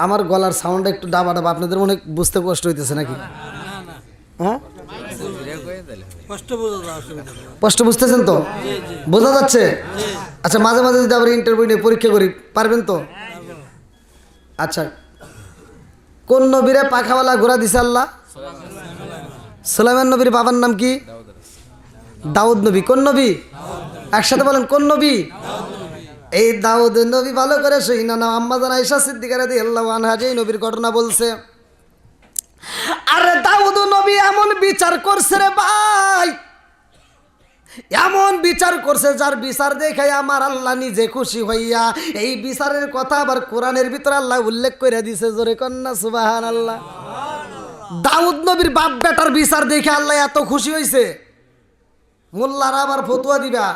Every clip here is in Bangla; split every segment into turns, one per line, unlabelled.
আমার গলার সাউন্ডটা একটু ডাবা ডাবা, আপনাদের মনে বুঝতে কষ্ট হইতেছে নাকি? হ্যাঁ, কষ্ট বুঝতেছেন তো? বোঝা যাচ্ছে? আচ্ছা, মাঝে মাঝে যদি আবার ইন্টারভিউ নিয়ে পরীক্ষা করি, পারবেন তো? আচ্ছা, কোন নবীরে পাখাওয়ালা ঘোড়া দিছে আল্লাহ? সুলাইমান নবীর বাবার নাম কি? দাউদ নবী। কোন নবী? একসাথে বলেন, কোন নবী? এই দাউদ নবী ভালো করে শুইনা নাও। আম্মা জান আয়েশা সিদ্দিকা রাদিয়াল্লাহু আনহা যে নবীর ঘটনা বলছে, আরে দাউদ নবী এমন বিচার করছে রে ভাই, এমন বিচার করছে যার বিচার দেখে আমার আল্লাহ নিজে খুশি হইয়া এই বিচারের কথা আবার কোরআনের ভিতরে আল্লাহ উল্লেখ করে দিছে। জোরে কন্যা সুবহানাল্লাহ। দাউদ নবীর বাপ বেটার বিচার দেখে আল্লাহ এত খুশি হইছে, মোল্লারা আবার ফতুয়া দিবা,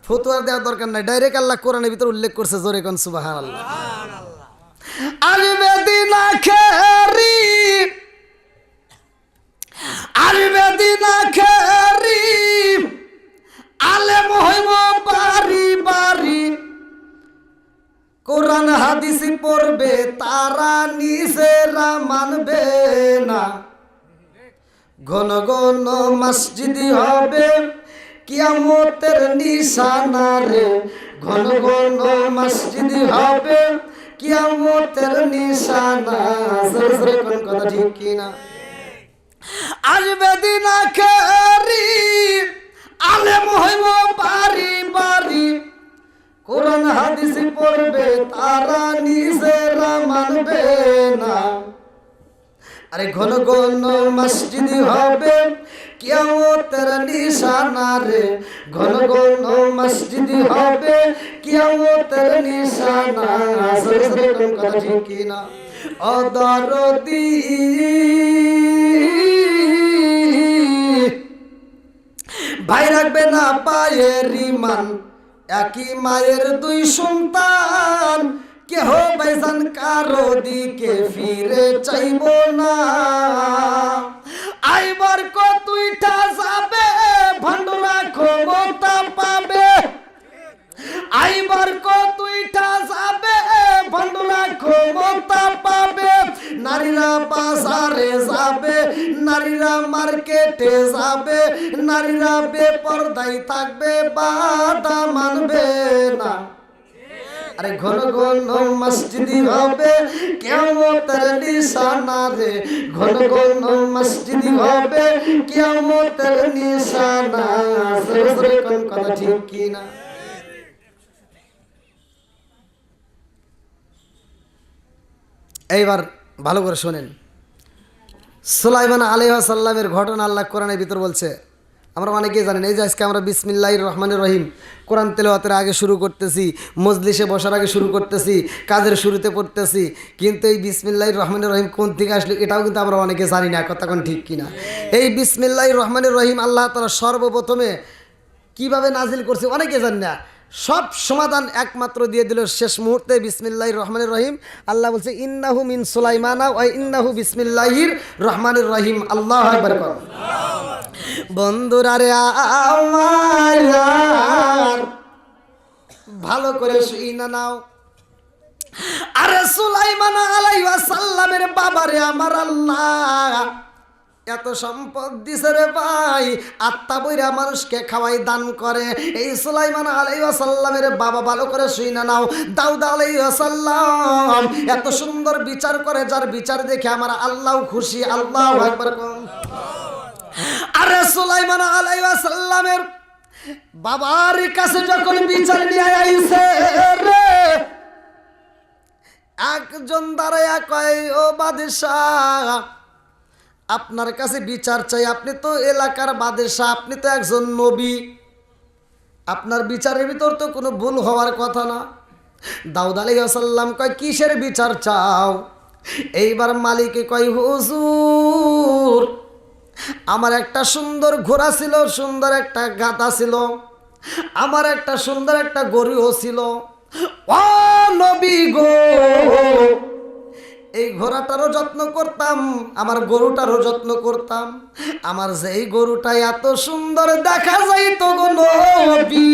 ফতুয়া দেওয়ার দরকার নাই, ডাইরেক্ট আল্লাহ কোরআনের ভিতরে উল্লেখ করছে। জোরে কোন সুবহানাল্লাহ। আলবেদিনা খেরি, আলবেদিনা খেরি, আলেম হইব বাড়ি বাড়ি, কোরআন হাদিস পড়বে তারা নিজেরা মানবে না, ঘন ঘন মসজিদি হবে কিয়ামতের নিশানা রে, ঘন ঘন মসজিদি হবে কিয়ামতের নিশানা। জোরে কোন কথা ঠিক কিনা? আসবে দিন আখেরি, আলেম হইব বাড়ি বাড়ি, কোরআন হাদিস পড়বে তারা নিজেরা মানবে না, আরে ঘন ঘন মসজিদি হবে কিয়ামতের নিশানা রে, ঘন ঘন মসজিদি হবে কিয়ামতের নিশানা। জোরে কোন কথা ঠিক কিনা? অদরদি ভাই রাখবে না পায়ের ইমান, একই মায়ের দুই সন্তান, কেহ ভাইজান কারো দিকে ফিরে চাইব না, আইবার কতইটা যাবে ভণ্ডরা ক্ষমতা পাবে, আইবার কতইটা যাবে ভণ্ডরা ক্ষমতা পাবে, নারীরা বাজারে যাবে, নারীরা মার্কেটে যাবে, নারীরা বেপরদায় থাকবে, বাধা মানবে না, আরে ঘন ঘন মসজিদি হবে কিয়ামতের নিশানা রে, ঘন ঘন মসজিদি হবে কিয়ামতের নিশানা। জোরে কোন কথা ঠিক কিনা? এইবার ভালো করে শোনেন, সুলাইমান আলাইহিস সালামের ঘটনা আল্লাহ কোরআনের ভিতর বলছে। আমরা অনেকেই জানেন, এই যে আজকে আমরা বিসমিল্লাহির রহমানির রহিম কোরআন তেলাওয়াতের আগে শুরু করতেছি, মজলিসে বসার আগে শুরু করতেছি, কাজের শুরুতে পড়তেছি, কিন্তু এই বিসমিল্লাহির রহমানির রহিম কোন থেকে আসলো এটাও কিন্তু আমরা অনেকে জানি না। কথা কোন ঠিক কিনা? এই বিসমিল্লাহির রহমানির রহিম আল্লাহ তাআলা সর্বপ্রথমে কিভাবে নাজিল করছে অনেকে জানি না, সব সমাধান একমাত্র দিয়ে দিল শেষ মুহূর্তে বিসমিল্লাহির রহমানির রহিম। আল্লাহ বলছে ইন্নাহু মিন সুলাইমানা ওয়া ইন্নাহু বিসমিল্লাহির রহমানির রহিম। আল্লাহু আকবার। বন্ধুরা রে আমার ভালো করে শুইনা নাও, আরে সুলাইমান আলাইহিস সালামের বাবারে আমার আল্লাহ এত সম্পদ দিছে রে ভাই, আত্মা বইরা মানুষকে খাওয়াই দান করে। এই সুলাইমান আলাইহিস সালামের বাবা ভালো করে শুইনা নাও, দাউদ আলাইহিস সালাম এত সুন্দর বিচার করে যার বিচার দেখে আমার আল্লাহ খুশি। আল্লাহু আকবার। আরে সুলাইমান আলাইহিস সালামের বাবার কাছে যখন বিচার নিয়ে আইছে রে, একজন দাঁড়ায়া কয় ও বাদশাহ আপনার কাছে বিচার চাই, আপনি তো এলাকার বাদশাহ, আপনি তো একজন নবী, আপনার বিচারের ভিতর তো কোনো ভুল হওয়ার কথা না। দাউদ আলাইহিস সালাম কয় কিসের বিচার চাও? এইবার মালিকে কয় হুজুর আমার একটা সুন্দর ঘোড়া ছিল, সুন্দর একটা গাধা ছিল, আমার একটা সুন্দর একটা গরুও ছিল। ও নবী গো, এই ঘোড়াটারও যত্ন করতাম, আমার গরুটারও যত্ন করতাম, আমার যেই গরুটা এত সুন্দর দেখা যাইতো গো নবী,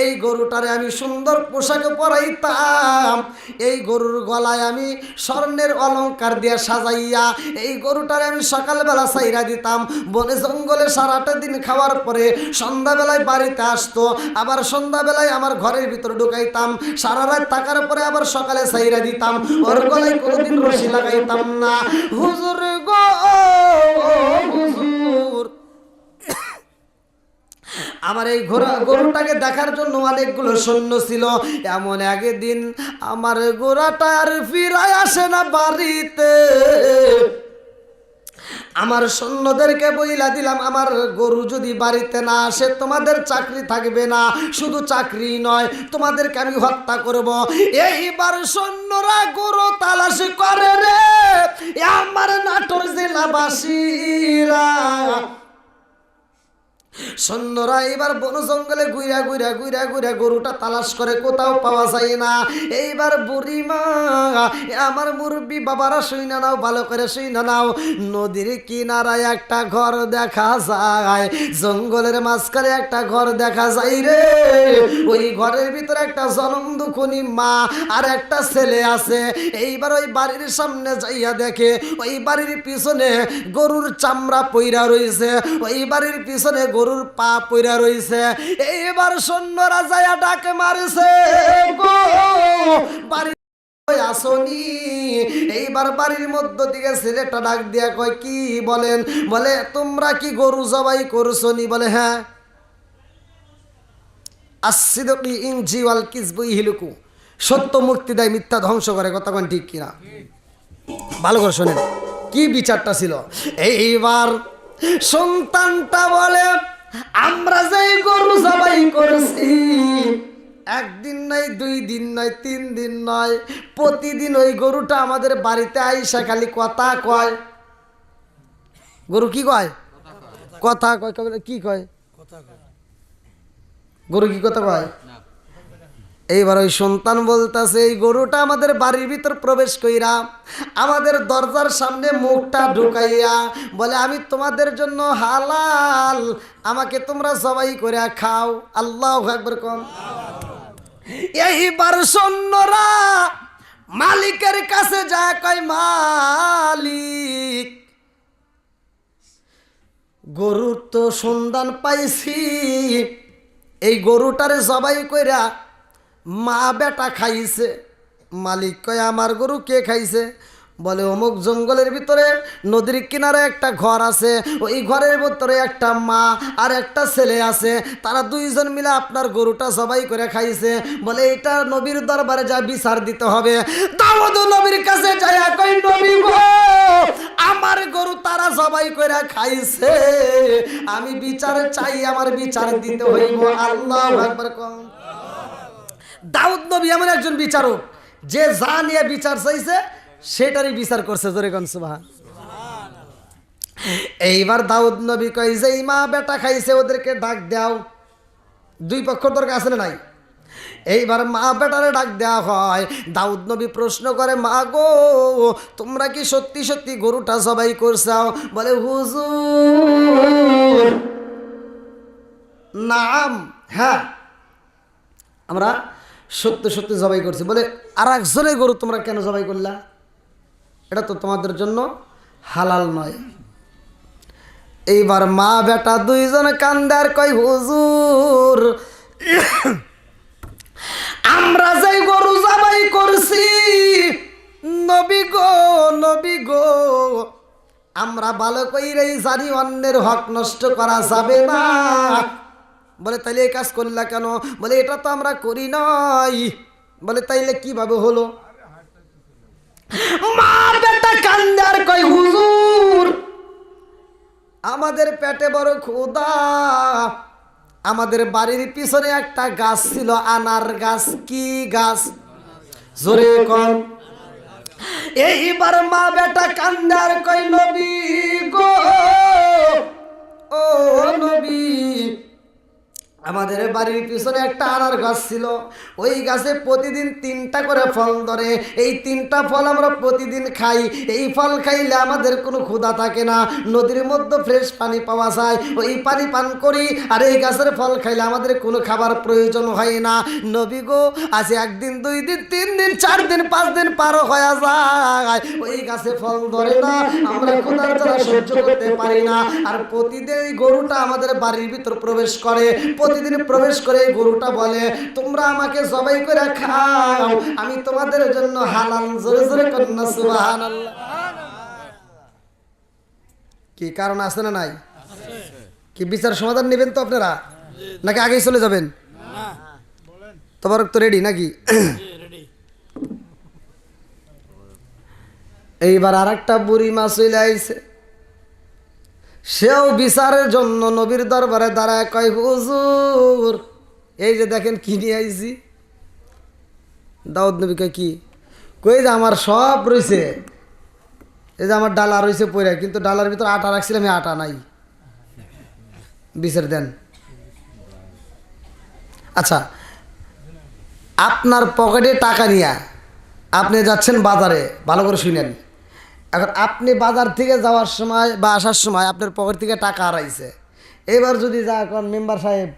এই গরুটারে আমি সুন্দর পোশাকে পরাইতাম, এই গরুর গলায় আমি স্বর্ণের অলংকার দিয়ে সাজাইয়া এই গরুটারে আমি সকালবেলা ছাইরা দিতাম। বনে জঙ্গলে সারাটা দিন খাওয়ার পরে সন্ধ্যাবেলায় বাড়িতে আসতো, আবার সন্ধ্যাবেলায় আমার ঘরের ভিতর ঢুকাইতাম, সারা রাত থাকার পরে আবার সকালে ছাইরা দিতাম। ওর গলায় কোনোদিন রশি লাগাইতাম না। হুজুর গো হুজুর, আমার এই গরুটাকে দেখার জন্য অনেকগুলো সৈন্য ছিল। এমন একদিন আমার ঘোড়াটা আর ফিরায় আসে না বাড়িতে। আমার সৈন্যদেরকে বইলা দিলাম, আমার গরু যদি বাড়িতে না আসে তোমাদের চাকরি থাকবে না, শুধু চাকরি নয় তোমাদেরকে আমি হত্যা করব। এইবার সৈন্যরা গরু তালাশ করে রে আমার নাটোর জেলাবাসীরা। সৈন্যরা এবার বন জঙ্গলে ঘুরা ঘুরা ঘুরা ঘুরা গরুটা তালাশ করে, কোথাও পাওয়া যায় না। এইবার বুড়িমা, আমার মুরব্বী বাবারা শুইনা নাও, ভালো করে শুইনা নাও, নদীর কিনারায় একটা ঘর দেখা যায়, জঙ্গলের মাঝখানে একটা ঘর দেখা যায় রে। ওই ঘরের ভিতরে একটা জনম দুখুনি মা আর একটা ছেলে আছে। এইবার ওই বাড়ির সামনে যাইয়া দেখে ওই বাড়ির পিছনে গরুর চামড়া পইরা রইছে, ওই বাড়ির পিছনে গরুর পা পইরা রইছে। এইবার সৈন্যরা যাইয়া ডাকে মারছে, গো বাড়ি আসনি। এইবার বাড়ির মধ্য থেকে ছেলেটা ডাক দিয়া কয়, কি বলেন? বলে তোমরা কি গরু জবাই করছনি? বলে হ্যাঁ। আসসিদকি ইনজি ওয়াল কিযবু ইহলিকু, সত্য মুক্তি দেয়, মিথ্যা ধ্বংস করে। কথা কোন ঠিক কিনা? ভালো করে শোনেন কি বিচারটা ছিল। এইবার সন্তানটা বলে, আমরা যে গরু জবাই করছি একদিন নয়, 2 দিন নয়, 3 দিন নয়, প্রতিদিন ওই গরুটা আমাদের বাড়িতে আইসা খালি কথা কয়। গরু কি কয়? কথা কয়। কি কয়? গরু কি কথা কয়? এইবার ওই সন্তান বলতেছে, এই গরুটা আমাদের বাড়ির ভিতর প্রবেশ কইরা আমাদের দরজার সামনে মুখটা ঢুকাইয়া বলে, আমি তোমাদের জন্য হালাল, আমাকে তোমরা জবাই করে খাও। আল্লাহু আকবার কোন। এইবার সৈন্যরা মালিকের কাছে যায়, কয় মালিক, গরুর তো সন্ধান পাইছি, এই গরুটারে জবাই কইরা মা বেটা খাইছে। মালিক কয়, আমার গরু কে খাইছে? বলে অমুক জঙ্গলের ভিতরে নদীর কিনারে একটা ঘর আছে, ওই ঘরের ভিতরে একটা মা আর একটা ছেলে আছে, তারা 2 জন মিলে আপনার গরুটা জবাই করে খাইছে। বলে এটা নবীর দরবারে যা বিচার দিতে হবে। দাউদ নবীর কাছে যায়, কই নবী গো, আমার গরু তারা জবাই করে খাইছে, আমি বিচার চাই, আমার বিচার দিতে হইব। আল্লাহু আকবার কোন। দাউদ নবী এমন একজন বিচারক যে যা নিয়ে বিচার চাইছে সেটারই বিচার করছে। জোরে কোন সুবহান। এইবার দাউদ নবী কয়, যে মা বেটা খাইছে ওদেরকে ডাক দাও। 2 পক্ষ দরকার আছে না নাই? এইবার মা বেটারে ডাক দেওয়া হয়। দাউদ নবী প্রশ্ন করে, মা গো, তোমরা কি সত্যি সত্যি গরুটা জবাই করছাও? বলে হুজুর নাম, হ্যাঁ আমরা সত্য সত্যি জবাই করছি। বলে আর একজনের গরু তোমরা কেন জবাই করলা? এটা তো তোমাদের জন্য হালাল নয়। এইবার মা বেটা 2 জনে কান্দে আর কয়, হুজুর আমরা যে গরু জবাই করছি, নবী গো, নবী গো, আমরা ভালো কইরেই জানি অন্যের হক নষ্ট করা যাবে না। বলে তাইলে এই কাজ করলা কেন? বলে এটা তো আমরা করি নাই। বলে তাইলে কিভাবে হলো? মা বেটা কান্দে আর কয়, হুজুর আমাদের পেটে বড় ক্ষুধা, আমাদের বাড়ির পিছনে একটা গাছ ছিল, আনার গাছ। কি গাছ? জোরে কোন। এইবার মা বেটা কান্দে আর কয়, নবী গো, ও নবী, আমাদের বাড়ির পিছনে একটা আনার গাছ ছিল, ওই গাছে প্রতিদিন 3টা করে ফল ধরে। এই 3টা ফল আমরা প্রতিদিন খাই। এই ফল খাইলে আমাদের কোনো ক্ষুধা থাকে না, নদীর মধ্যে ফ্রেশ পানি পাওয়া যায়, ওই পানি পান করি। আর এই গাছের ফল খাইলে আমাদের কোনো খাবার প্রয়োজন হয় না। নবী গো, আছে 1 দিন 2 দিন 3 দিন 4 দিন 5 দিন পার হয়ে যায়, ওই গাছে ফল ধরে না, আমরা ক্ষুধার জ্বালা সহ্য করতে পারি না। আর প্রতিদিন এই গরুটা আমাদের বাড়ির ভিতর প্রবেশ করে, প্রতিদিন প্রবেশ করে এই গরুটা বলে, তোমরা আমাকে জবাই করে খাও, আমি তোমাদের জন্য হালাল। জোরে জোরে কন্যা সুবহানাল্লাহ। কি কারণ আছে না নাই? কি বিচার সমাধান নেবেন তো আপনারা, নাকি আগেই চলে যাবেন? তোমার তো রেডি নাকি? এইবার আর একটা বুড়ি মা চলে আইছে, সেও বিচারের জন্য নবীর দরবারে দাঁড়ায়, কয় হুজুর এই যে দেখেন কি নিয়ে আইছি। দাউদ নবী কয় কি? কই যে আমার সব রয়েছে, এই যে আমার ডালা রয়েছে পড়ে, কিন্তু ডালার ভিতর আটা রাখছিলাম, এই আটা নাই, বিচার দেন। আচ্ছা, আপনার পকেটে টাকা নিয়ে আপনি যাচ্ছেন বাজারে, ভালো করে শুনেন। এখন আপনি বাজার থেকে যাওয়ার সময় বা আসার সময় আপনার পকেট থেকে টাকা হারাইছে। এবার যদি যা এখন মেম্বার সাহেব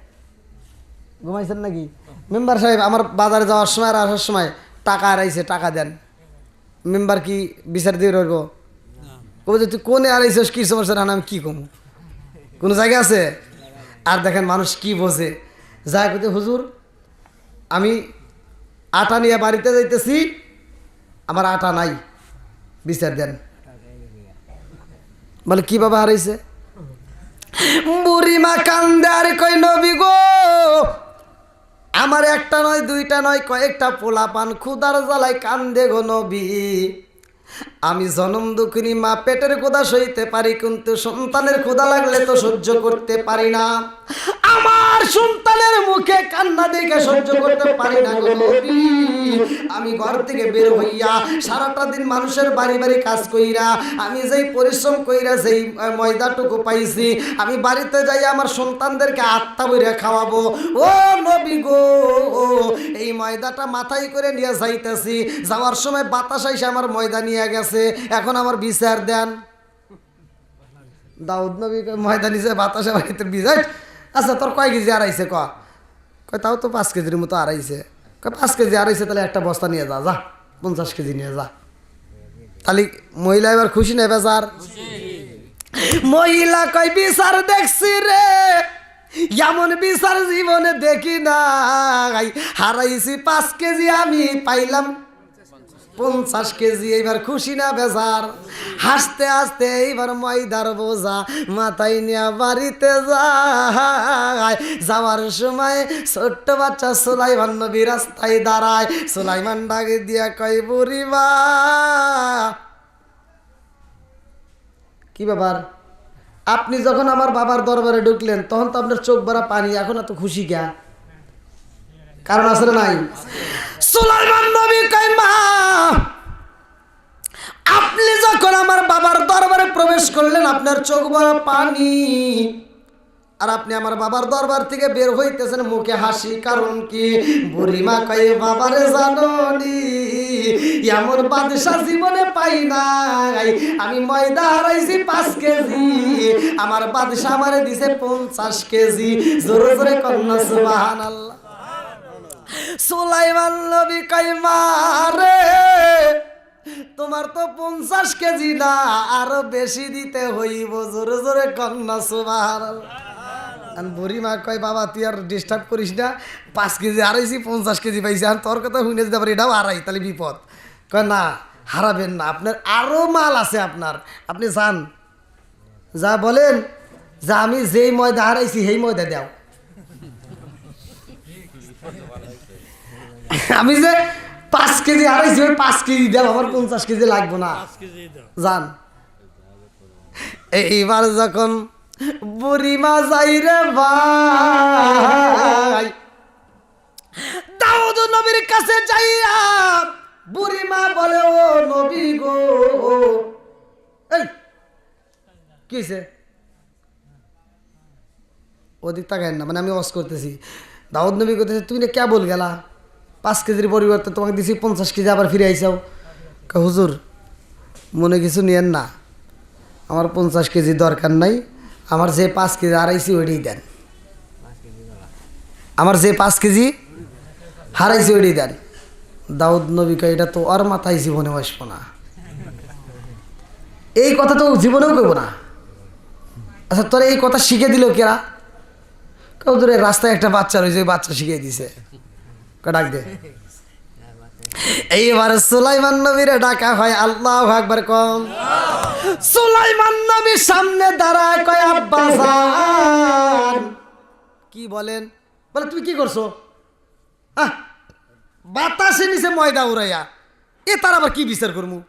ঘুমাইছেন নাকি, মেম্বার সাহেব আমার বাজারে যাওয়ার সময় আর আসার সময় টাকা হারাইছে, টাকা দেন, মেম্বার কি বিচার দিয়ে রইব? কবে যে তুই কোনে হারাইছিস, কি সমস্যা, না আমি কী কমু, কোনো জায়গা আছে? আর দেখেন মানুষ কি বোঝে, যায় কইতে হুজুর আমি আটা নিয়ে বাড়িতে যাইতেছি, আমার আটা নাই, বিচার দেন। বলে কিভাবে হারাইছে? বুড়িমা কান্দে আর কই, নবী গো, আমার একটা নয় 2টা নয় কয়েকটা পোলাপান ক্ষুধার জ্বালায় কান্দে গো নবী। আমি জনম দুঃখিনী মা, পেটের ক্ষুধা সইতে পারি, কিন্তু সন্তানের ক্ষুধা লাগলে তো সহ্য করতে পারি না। আমার সন্তানের মুখে কান্না দেখে সহ্য করতে পারি না গো নবী। আমি ঘর থেকে বের হইয়া সারাটা দিন মানুষের বাড়ি বাড়ি কাজ কইরা, আমি যেই পরিশ্রম কইরা যেই ময়দাটুকু পাইছি, আমি বাড়িতে যাই আমার সন্তানদেরকে আত্মা বইরা খাওয়াবো। ও নবী গো, এই ময়দাটা মাথায় করে নিয়ে যাইতেছি, যাওয়ার সময় বাতাস আইসে আমার ময়দা নিয়ে গেছে, এখন আমার বিচার দেন। দাউদ নবী ময়দা নিছে, বাতাসে বাড়িতে বিচার। আচ্ছা তোর কয় কেজি হারাইছে? কয় তাও তো 5 কেজির মতো হারাইছে। 5 কেজি হারাইছে, তাহলে একটা বস্তা নিয়ে যা, যা 50 কেজি নিয়ে যা। তাহলে মহিলা এবার খুশি নেবে স্যার? মহিলা কয় বিচার দেখছি রে, এমন বিচার জীবনে দেখি নাই, হারাইছি 5 কেজি, আমি পাইলাম 50 কেজি। এইবার খুশি না বেজার? হাসতে হাসতে এইবার ময়দার বোঝা মাথায় নিয়ে বাড়িতে যায়। যাওয়ার সময় ছোট্ট বাচ্চা সুলাইমান নবী রাস্তায় দাঁড়ায়। সুলাইমান ডাকে দিয়া কয়, বুড়িমা কি ব্যাপার, আপনি যখন আমার বাবার দরবারে ঢুকলেন তখন তো আপনার চোখ ভরা পানি, এখন এত খুশি কে? কারণ আছে না নাই? সুলাইমান নবী কয়, মা আপনি যখন আমার বাবার দরবারে প্রবেশ করলেন আপনার চোখ ভরা পানি, আর আপনি আমার বাবার দরবার থেকে বের হইতেছেন মুখে হাসি, কারণ কি? বুড়িমা কয়, বাবারে জাননি এমন বাদশা জীবনে পাই নাই, আমি ময়দা হারাইছি 5 কেজি, আমার বাদশা আমারে দিছে 50 কেজি। জোরে জোরে কন্যা সুবহানাল্লাহ। সুলাইমান নবী কয়, মা রে তোমার তো 50 কেজি না, আরো বেশি দিতে হইব। জোরে জোরে কন্যা সুবহানাল্লাহ। বুড়িমা কয়, বাবা তুই আর ডিস্টার্ব করিস না, 5 কেজি হারাইছি 50 কেজি পাইছি, আর তোর কথা শুনে যেতে পারি এটাও হারাই, তাহলে বিপদ। কয় না হারাবেন না, আপনার আরো মাল আছে, আপনার আপনি যান, যা বলেন যা আমি যেই ময়দা হারাইছি সেই ময়দা দাও। আমি যে 5 কেজি হারাইছি ওই 5 কেজি দাও, আমার 50 কেজি লাগবো না, যান। এইবার যখন বুড়িমা যাই রে ভাই দাউদ নবীর কাছে যাইয়া, বুড়িমা বলে, ও নবী গো, এই কি হইছে? ওদিক তাকায় না, মানে আমি ওয়াজ করতেছি, দাউদ নবী করতেছে তুমি না কে বল গেলা 5 কেজির পরিবর্তে তোমাকে দিছি 50 কেজি, আবার ফিরে আইসাও। হুজুর মনে কিছু নিয়েন না, আমার 50 কেজি দরকার নাই, আমার যে 5 কেজি হারাইছি ওইটাই দেন, আমার যে 5 কেজি হারাইছি ওইটাই দেন। দাউদ নবী কয় এটা তো ওর মাথায় জীবনে আসবো না, এই কথা তো জীবনেও করবো না। আচ্ছা তোরা এই কথা শিখে দিল কেরা? কেউ তোর রাস্তায় একটা বাচ্চা রয়েছে, বাচ্চা শিখিয়ে দিছে, ডাক দে। এইবার সুলাইমান নবীরে ডাকা হয়, আল্লাহু আকবার কম। সুলাইমান নবীর সামনে দাঁড়ায় কয় আব্বাসান। কি বলেন? বলে তুমি কি করছো? বাতাসে নিচে ময়দা উড়াইয়া, এ তার আবার কি বিচার করমু?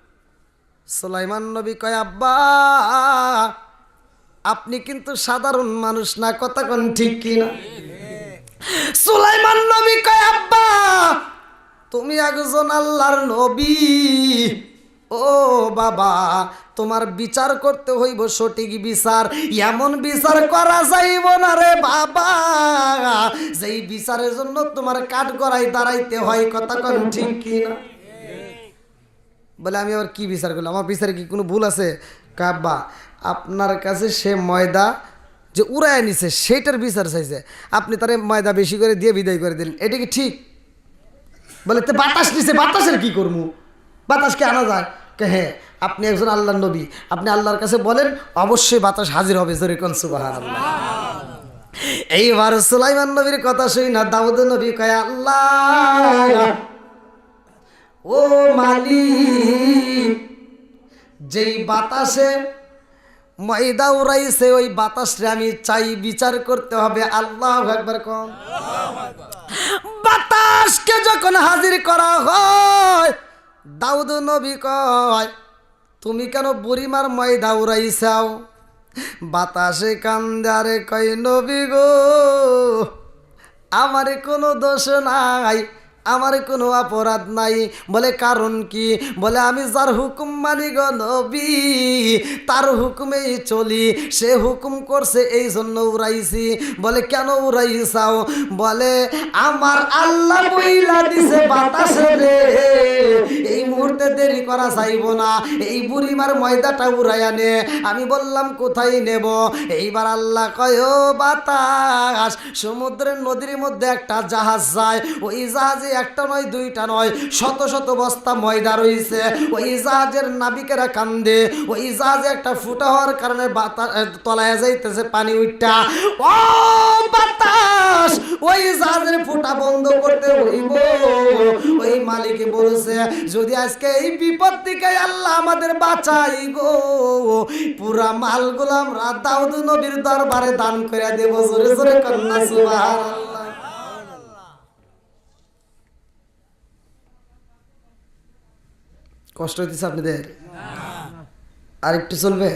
সুলাইমান নবী কয় আব্বা আপনি কিন্তু সাধারণ মানুষ না, কথা কোন ঠিক কিনা? সুলাইমান নবী কয় আব্বা তুমি একজন আল্লাহর নবী, ও বাবা তোমার বিচার করতে হইব সঠিক বিচার, এমন বিচার করা যাইব না রে বাবা যেই বিচারের জন্য তোমার কাঠ গড়াই দাঁড়াইতে হয়, কথা কোন ঠিক কিনা? বলে আমি আবার কি বিচার করলাম, আমার বিচারে কি কোনো ভুল আছে? কাব্বা আপনার কাছে সে ময়দা যে উড়ায় নিছে সেইটার বিচার চাইছে, আপনি তারে ময়দা বেশি করে দিয়ে বিদায় করে দিলেন, এটা কি ঠিক? বলে তো বাতাস নিছে, বাতাসের কি করবো? বাতাসকে আনা যায়? হ্যাঁ আপনি একজন আল্লাহর নবী, আপনি আল্লাহর কাছে বলেন অবশ্যই বাতাস হাজির হবে, জোরে কোন সুবহানাল্লাহ। এইবার সুলাইমান নবীর কথা শুই না দাউদ নবী কয় আল্লাহ ও মালিক যেই বাতাসে ময়দা উড়াইছে ওই বাতাসে আমি চাই বিচার করতে হবে। আল্লাহু আকবার কম। বাতাসকে যখন হাজির করা হয় দাউদ নবী কয় তুমি কেন বুড়িমার ময়দা উড়াইছাও? বাতাসে কান্দারে কয় নবী গো আমার কোনো দোষ নাই, আমার কোনো অপরাধ নাই। বলে কারণ কি? বলে আমি যার হুকুম মানি গো নবী, তার হুকুমেই চলি, সে হুকুম করছে এই জন্য উড়াইছি। বলে কেন উড়াইছাও? বলে আমার আল্লাহ বইলা দিছে বাতাসে রে এই মুহূর্তে দেরি করা যাইব না, এই বুড়িমার ময়দাটা উড়াইয়া নে। আমি বললাম কোথায় নেব? এইবার আল্লাহ কয় ও বাতাস সমুদ্রের নদীর মধ্যে একটা জাহাজ যায়, ওই জাহাজে একটা নয় দুইটা নয় শত শত বস্তা ময়দা রয়েছে, ওই জাহাজের নাবিকেরা কান্দে, ওই জাহাজে একটা ফুটা হওয়ার কারণে তলায় যাইতেছে পানি উঠটা। ও বাতাস ওই জাহাজের ফুটা বন্ধ করতে হইব। ওই মালিক বলছে যদি আজকে এই বিপদ থেকে আল্লাহ আমাদের বাঁচাই গো, পুরা মালগুলো আমরা দাউদ নবীর দরবারে দান করে দেব। জোরে জোরে কন্যা সুবহানাল্লাহ। কষ্ট হইতেছে আপনাদের? আর একটু চলবে?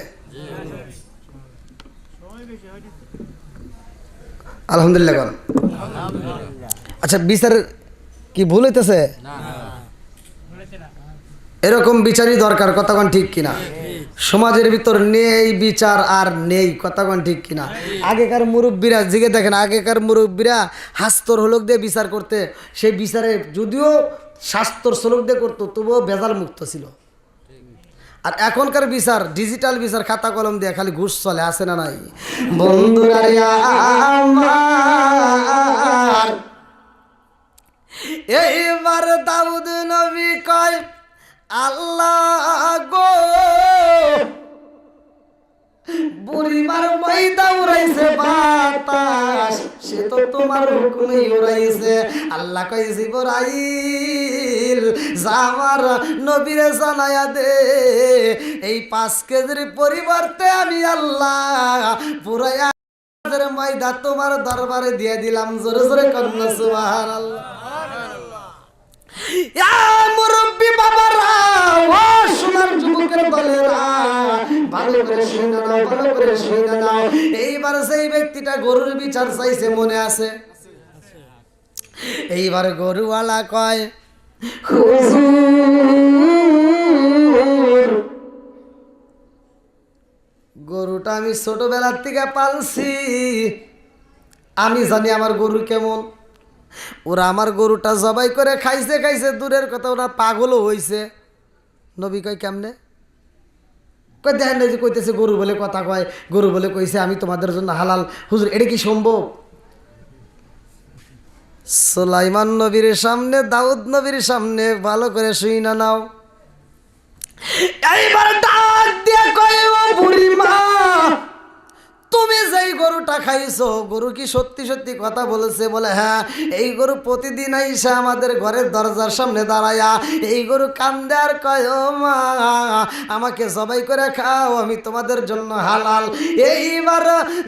আলহামদুলিল্লাহ। আচ্ছা বিচার কি ভুল হইতেছে? এরকম বিচারই দরকার, কতক্ষণ ঠিক কিনা? সমাজের ভিতর নেই বিচার আর নেই, কতক্ষণ ঠিক কিনা? আগেকার মুরব্বীরা জিগে দেখেন, আগেকার মুরব্বীরা হাস্তর হলক দিয়ে বিচার করতে, সেই বিচারে যদিও শাস্ত্র শ্লোক দিয়ে করতো তবুও ভেজাল মুক্ত ছিল। আর এখনকার বিচার ডিজিটাল বিচার, খাতা কলম দিয়ে খালি ঘুষ চলে, আসে না নাই? বন্ধুরা আমার এইবার দাউদ নবী কয় আল্লাহ গো বুড়িমার ময়দা উড়াইছে বাতাস, সে তো তোমার হুকুমেই উড়াইছে। আল্লাহ কয় জিবরাইল যা আমার নবীরে জানায়া দে এই 5 কেজির পরিবর্তে আমি আল্লাহ পুরায়া ময়দা তোমার দরবারে দিয়ে দিলাম। জোরে জোরে কন্যা সুবহানাল্লাহ। মুরব্বী বাবারা, ও সোনার যুবকের দলেরা, ভালো করে শুনে নাও, ভালো করে শুনে নাও। এইবার সেই ব্যক্তিটা গরুর বিচার চাইছে, মনে আছে? এইবার গরুওয়ালা কয় হুজুর গরুটা আমি ছোটবেলার থেকে পালছি, আমি জানি আমার গরু কেমন। ওরা আমার গরুটা জবাই করে খাইছে খাইছে দূরের কথা, ওরা পাগলও হইছে। নবী কয় কেমনে? কই দেখেন না যে কইতেছে গরু বলে কথা কয়, গরু বলে কইছে আমি তোমাদের জন্য হালাল। হুজুর এটা কি সম্ভব? সুলাইমান নবীর সামনে, দাউদ নবীর সামনে ভালো করে শুই না নাও। এইবার ডাক দিয়ে কয়, ও বুড়ি মা, তুমি যেই গরুটা খাইছো, গরু কি সত্যি সত্যি কথা বলেছে? বলে হ্যাঁ। এই গরু প্রতিদিন আইসা আমাদের ঘরের দরজার সামনে দাঁড়ায়া এই গরু কান্দে আর কয়, ও মা আমাকে জবাই করে খাও, আমি তোমাদের জন্য হালাল। এইবার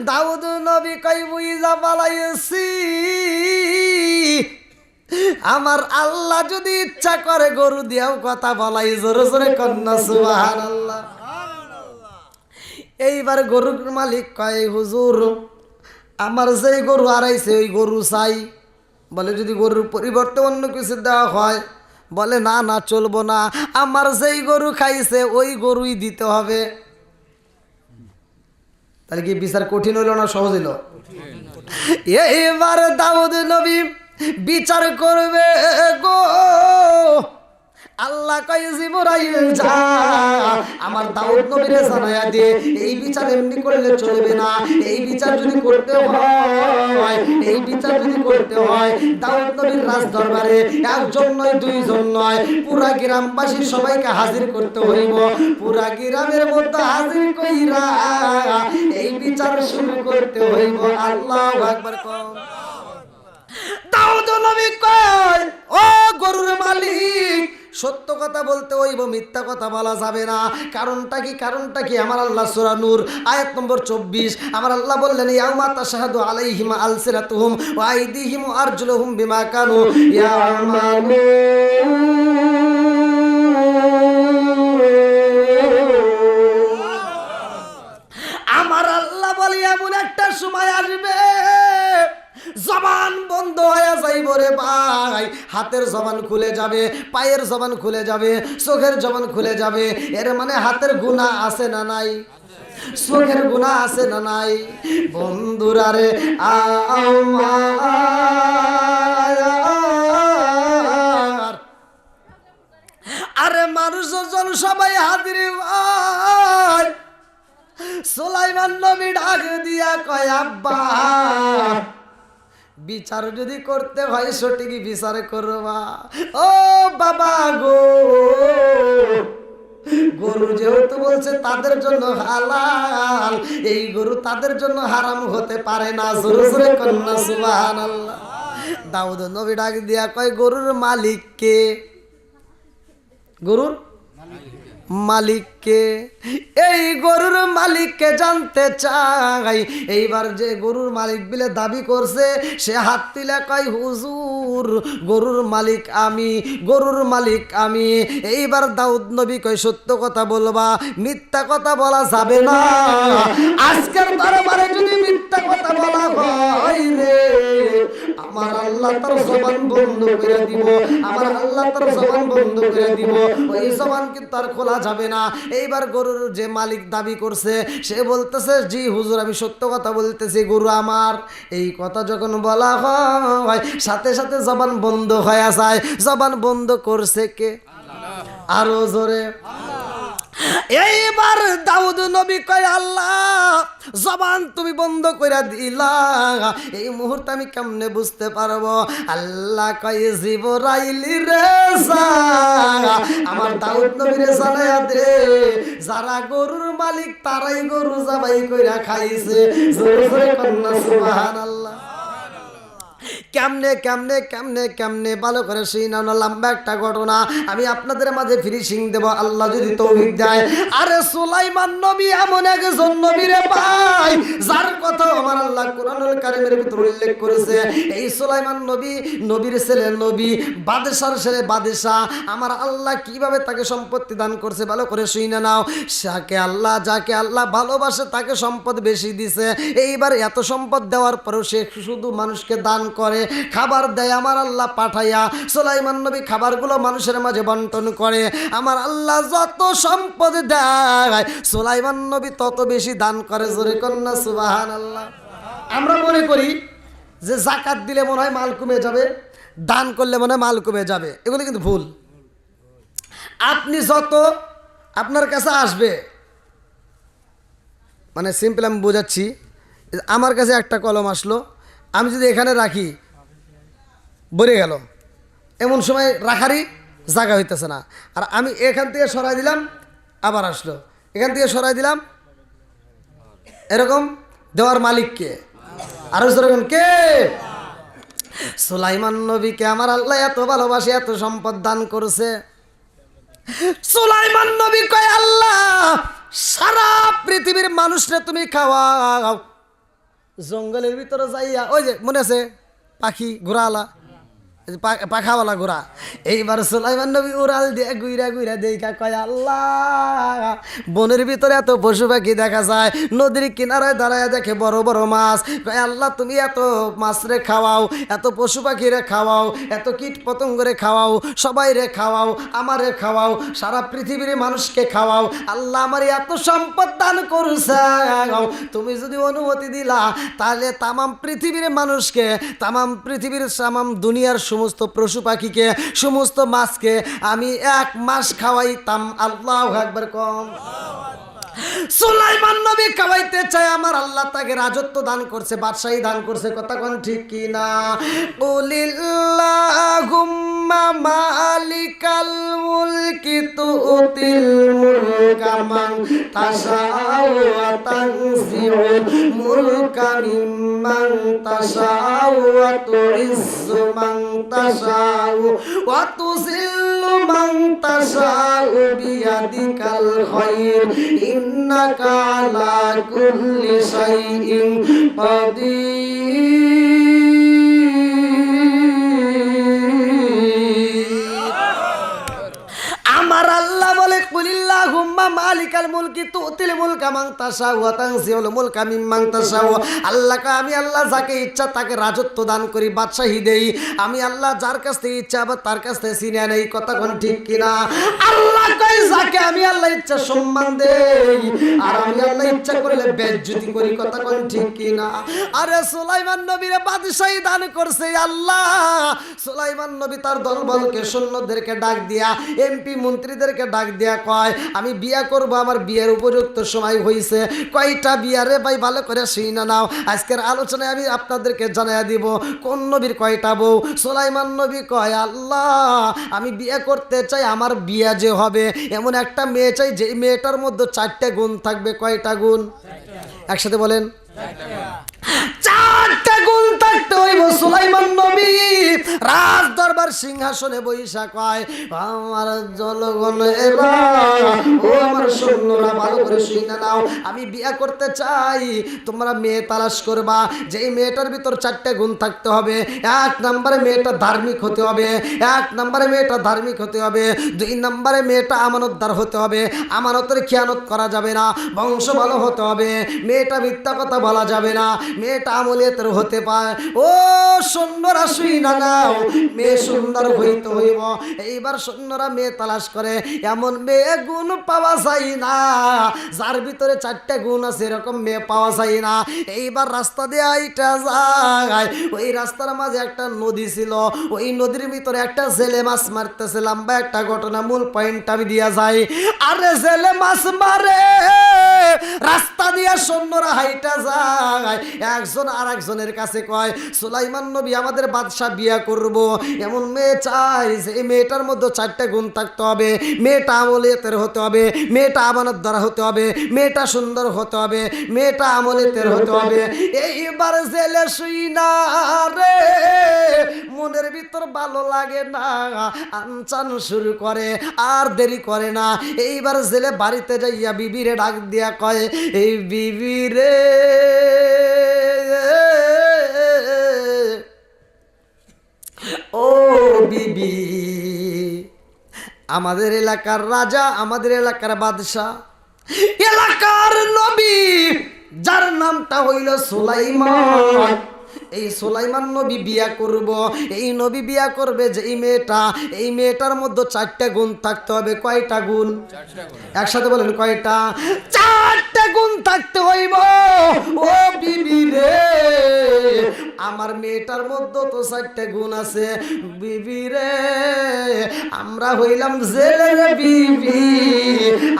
দাউদ নবী কয়, বুইজা পালাইছি, আমার আল্লাহ যদি ইচ্ছা করে গরু দিয়াও কথা বলাই। জোরে জোরে কন্যা সুবহানাল্লাহ। এইবার গরুর মালিক কয়, হুজুর আমার যেই গরু হারাইছে ওই গরু চাই। বলে যদি গরুর পরিবর্তে অন্য কিছু দেওয়া হয়? বলে না না, চলবো না, আমার যেই গরু খাইছে ওই গরুই দিতে হবে। তাহলে কি বিচার কঠিন হইল না সহজ হইল? এইবার দাউদ নবী বিচার করবে গো। আল্লাহ কয়, জিবরাইল যা আমার দাউদ নবীরে জানায়া দে, এই বিচার এমনি করলে চলবে না। এই বিচার যদি করতে হয়, এই বিচার যদি করতে হয় দাউদ নবীর রাজ দরবারে একজন নয়, দুইজন নয়, পুরা গ্রামবাসী সবাইকে হাজির করতে হইব। পুরা গ্রামের মধ্যে হাজির কইরা এই বিচার শুরু করতে হইব। আল্লাহু আকবার। দাউদ নবী কয়, ও গরুর মালিক, সত্য কথা বলতে হইব, মিথ্যা কথা বলা যাবে না। কারণটা কি? কারণটা কি? আমার আল্লাহ সূরা নূর আয়াত নম্বর 24 আমার আল্লাহ বললেন, ইয়াউমা তাশহাদু আলাইহিম আলসিনাতুহুম ওয়া আইদিহিম ওয়া আরজুলুহুম বিমা কানু ইয়ামালুন। আমার আল্লাহ বলে এমন একটা সময় আসবে জবান বন্ধ হয়ে যাইব রে ভাই। হাতের জবান খুলে যাবে, পায়ের জবান খুলে যাবে, চোখের জবান খুলে যাবে। এর মানে হাতের গুনাহ আছে না নাই? চোখের গুনাহ আছে না নাই? বন্ধুরা রে আরে মানুষজন সবাই হাজির ভাই। সুলাইমান নবী ডাক দিয়া কয়, আব্বা বিচার যদি করতে হয় সঠিক বিচার করবা। ও বাবা গো, গরু যেহেতু বলছে তাদের জন্য হালাল, এই গরু তাদের জন্য হারাম হতে পারে না। জোরে জোরে কন্যা সুবহানাল্লাহ। দাউদ নবী ডাক দিয়া কয়, গরুর মালিক কে? গরুর মালিককে? এই গরুর মালিককে জানতে চাই। এইবার যে গরুর মালিক বলে দাবি করছে সে হাত তুলে কয়, হুজুর গরুর মালিক আমি, গরুর মালিক আমি। এইবার দাউদ নবী কয়, সত্য কথা বলবা, মিথ্যা কথা বলা যাবে না। আজকের দরবারে যদি মিথ্যা কথা বলা হয় রে, আমার আল্লাহ তার জবান বন্ধ করে দিব, আমার আল্লাহ তার জবান বন্ধ করে দিব। ওই জবান কিন্তু আর খোলা যাবে না। এইবার গরুর যে মালিক দাবি করছে সে বলতেছে, জি হুজুর আমি সত্য কথা বলতেছি, গরু আমার। এই কথা যখন বলা হয় সাথে সাথে জবান বন্ধ হয়ে যায়। জবান বন্ধ করছে কে? আরো জোরে। এইবার দাউদ নবী কয়, আল্লাহ জবান তুমি বন্ধ করে দিলা, এই মুহূর্তে আমি কেমনে বুঝতে পারবো? আল্লাহ কয়, জিবরাইল রে আমার দাউদ নবীরে জানায়া দে, যারা গরুর মালিক তারাই গরু জবাই কইরা খাইছে। জোরে জোরে কন্যা সুবহানাল্লাহ। কেমনে কেমনে কেমনে কেমনে ভালো করে সেই না, লম্বা একটা ঘটনা আমি আপনাদের মাঝে ফিনিশিং দেব আল্লাহ যদি তৌফিক দেয়। আরে সুলাইমান নবী এমন একজন নবী রে ভাই, যার কথা আমার আল্লাহ কোরআনুল কারীমের ভিতরে উল্লেখ করেছে। এই সুলাইমান নবী, নবীর ছেলে নবী, বাদশার ছেলে বাদশা। আমার আল্লাহ কিভাবে তাকে সম্পত্তি দান করছে ভালো করে শুনে নাও। যাকে আল্লাহ ভালোবাসে তাকে সম্পদ বেশি দিছে। এইবার এত সম্পদ দেওয়ার পরেও সে শুধু মানুষকে দান করে, খাবার দেয়। আমার আল্লাহ পাঠাইয়া সুলাইমান নবী খাবারগুলো মানুষের মাঝে বন্টন করে। আমার আল্লাহ যত সম্পদ দেয় সুলাইমান নবী তত বেশি দান করে। জোরে কন্যা সুবহানাল্লাহ। আমরা মনে করি যে জাকাত দিলে মনে হয় মাল কমে যাবে, দান করলে মনে হয় মাল কমে যাবে, এগুলো কিন্তু ভুল। আপনি যত আপনার কাছে আসবে, মানে সিম্পল আমি বোঝাচ্ছি, আমার কাছে একটা কলম আসলো, আমি যদি এখানে রাখি ভরে গেল, এমন সময় রাখারই জায়গা হইতেছে না। আর আমি এখান থেকে সরাই দিলাম, আবার আসলো, এখান থেকে সরাই দিলাম, এরকম দেওয়ার মালিককে আরো যেরকম কে? সুলাইমান নবীকে আমার আল্লাহ এত ভালোবাসে, এত সম্পদ দান করেছে। সুলাইমান নবী কয়, আল্লাহ সারা পৃথিবীর মানুষরে তুমি খাওয়াও। জঙ্গলের ভিতরে যাইয়া, ওই যে মনে আছে পাখি ঘোড়াওয়ালা, পাখাওয়ালা ঘোড়া, এইবার সুলাইমান নবী উড়াল দিয়ে গুইরা গুইরা দেখা কয়, আল্লাহ বনের ভিতরে এত পশু পাখি দেখা যায়, নদীর কিনারায় দাঁড়ায় দেখে বড় বড় মাছ, কয় আল্লাহ তুমি এত মাছ রে খাওয়াও, এত পশু পাখি রে খাওয়াও, এত কীট পতঙ্গ রে খাওয়াও, সবাই রে খাওয়াও, আমারে খাওয়াও, সারা পৃথিবীর মানুষকে খাওয়াও। আল্লাহ আমার এত সম্পদ দান করছে, তুমি যদি অনুমতি দিলা তাহলে তামাম পৃথিবীর মানুষকে, তামাম পৃথিবীর তামাম দুনিয়ার সমস্ত পশু পাখিকে, সমস্ত মাছকে আমি 1 মাস খাওয়াইতাম। আল্লাহু আকবার কম। সুলাইমান নবী খাওয়াইতে চায়, আমার আল্লাহ তাকে রাজত্ব দান করছে, বাদশাহী দান করছে, কথা কোন ঠিক কি না? কুলিল্লাহুম্মা মালিকাল মুলকি তুতিল মুলকা মান তাশাউ ওয়া তানজিউল মুলকা মিম্মান তাশাউ ওয়া তুইজ্জু মান তাশাউ ওয়া তুযিল্লু মান তাশাউ বিয়াদিকাল খায়র ইন্নাকা আলা কুল্লি শাইইন কাদির। আমার আল্লাহ বলে, কুলিল্লাহুম্মা মালিকাল মুলকি তুতিল মুলকা মান তাশাউ ওয়া তানজিউল মুলকা মিম্মান তাশাউ। আল্লাহকে আমি আল্লাহ যাকে ইচ্ছা তাকে রাজত্ব দান করি, বাদশাহী দেই। আমি আল্লাহ যার কাছ থেকে ইচ্ছা আবার তার কাছ থেকে ছিনিয়ে নেই, কথা কোন ঠিক কিনা? আল্লাহ কয় যাকে আমি আল্লাহ ইচ্ছা সম্মান দেই, আর আমি আল্লাহ ইচ্ছা করলে বেজ্জতি করি, কথা কোন ঠিক কিনা? আরে সুলাইমান নবীরে বাদশাহী দান করছে আল্লাহ। সুলাইমান নবী তার দলবলকে, সৈন্যদেরকে ডাক দিয়া, এমপি মন্ত্রীদেরকে ডাক দিয়া কয়, আমি বিয়া করব, আমার বিয়ের উপযুক্ত সময় হয়েছে। কয়টা বিয়া রে ভাই, ভালো করে শুনে নাও, আজকের আলোচনায় আমি আপনাদেরকে জানাইয়া দিব কোন নবীর কয়টা বউ। সুলাইমান নবী কয়, আল্লাহ আমি বিয়ে করতে চাই, আমার বিয়া যে হবে এমন একটা মেয়ে চাই যে মেয়েটার মধ্যে 4টে গুণ থাকবে। কয়টা গুণ? একসাথে বলেন, 4টে গুণ থাকতে হইব। সুলাইমান নবী রাজ দরবার সিংহাসনে বৈশা কয়, আমার জনগণ এবার, ও আমার সৈন্যরা ভালো করে শুনে নাও, আমি বিয়ে করতে চাই, তোমরা মেয়ে তালাশ করবা, যেই মেয়েটার ভিতর 4টে গুণ থাকতে হবে। 1 নম্বরে মেয়েটা ধার্মিক হতে হবে, 1 নম্বরে মেয়েটা ধার্মিক হতে হবে। 2 নম্বরে মেয়েটা আমানতদার হতে হবে, আমানতের খেয়ানত করা যাবে না, বংশ ভালো হতে হবে, মেয়েটা মিথ্যা কথা বলা যাবে না, মেয়েটা আমলিয়াতের হতে পারে। ও সৈন্যরা শুইনা নাও, মেয়ে সুন্দর হইতে হইব। এইবার সৈন্যরা মেয়ে তালাশ করে, এমন মেয়ে গুণ পাওয়া যায় না, যার ভিতরে 4টে গুণ আছে এরকম মেয়ে পাওয়া যায় না। এইবার রাস্তা দিয়ে আইটা যায়, ওই রাস্তার মাঝে একটা নদী ছিল, ওই নদীর ভিতরে একটা জেলে মাছ মারতেছে। লম্বা একটা ঘটনা, মূল পয়েন্ট আমি দিয়া যাই। আরে জেলে মাছ মারে, রাস্তা দিয়ে সৈন্যরা হাইটা যায়, একজন আর একজনের কাছে কয়, সুলাইমান নবী আমাদের বাদশা বিয়া করব, এমন মেয়ে চাই যে মেয়েটার মধ্যে 4টে গুণ থাকতে হবে। মেয়েটা আমলিয়াতের হতে হবে, মেয়েটা আমানতদার হতে হবে, মেয়েটা সুন্দর হতে হবে, মেয়েটা আমলিয়াতের হতে হবে। এইবার জেলে শুই না রে, মনের ভিতর ভালো লাগে না, আনচান শুরু করে, আর দেরি করে না। এইবার জেলে বাড়িতে যাইয়া বিবিরে ডাক দিয়া কয়, এই বিবিরে ও বিবি, আমাদের এলাকার রাজা, আমাদের এলাকার বাদশাহ, এলাকার নবী যার নামটা হইল সুলাইমান, এই সুলাইমান নবী বিয়া করব। এই নবী বিয়া করবে যে এই মেয়েটা, এই মেয়েটার মধ্যে 4টে গুণ থাকতে হবে। কয়টা গুণ? একসাথে বলেন, কয়টা? 4টে গুণ থাকতে হইব। ও বিবি রে, আমার মেয়েটার মধ্যে তো 4টা গুণ আছে। বিবি রে, আমরা হইলাম জেলের বিবি,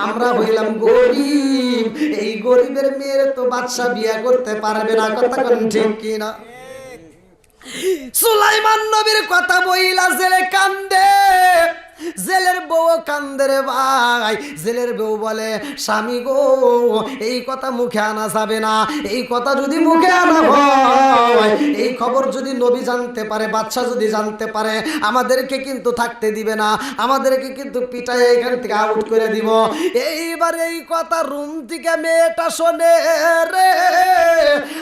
আমরা হইলাম গরিব। এই গরিবের মেয়ের তো বাদশা বিয়া করতে পারবে না। কথা কোন ঠিক কিনা? সুলাইমান নবীর কথা বইলা জেলে কান্দে, জেলের বউ কান্দে রে ভাই। জেলের বউ বলে, স্বামী গো, এই কথা মুখে আনা যাবে না। এই কথা যদি মুখে আনা হয়, এই খবর যদি নবী জানতে পারে, বাদশা যদি জানতে পারে, আমাদেরকে কিন্তু থাকতে দিবে না, আমাদেরকে কিন্তু পিটাই এখান থেকে আউট করে দিব। এইবার এই কথা রুম থেকে মেয়েটা শোনে রে,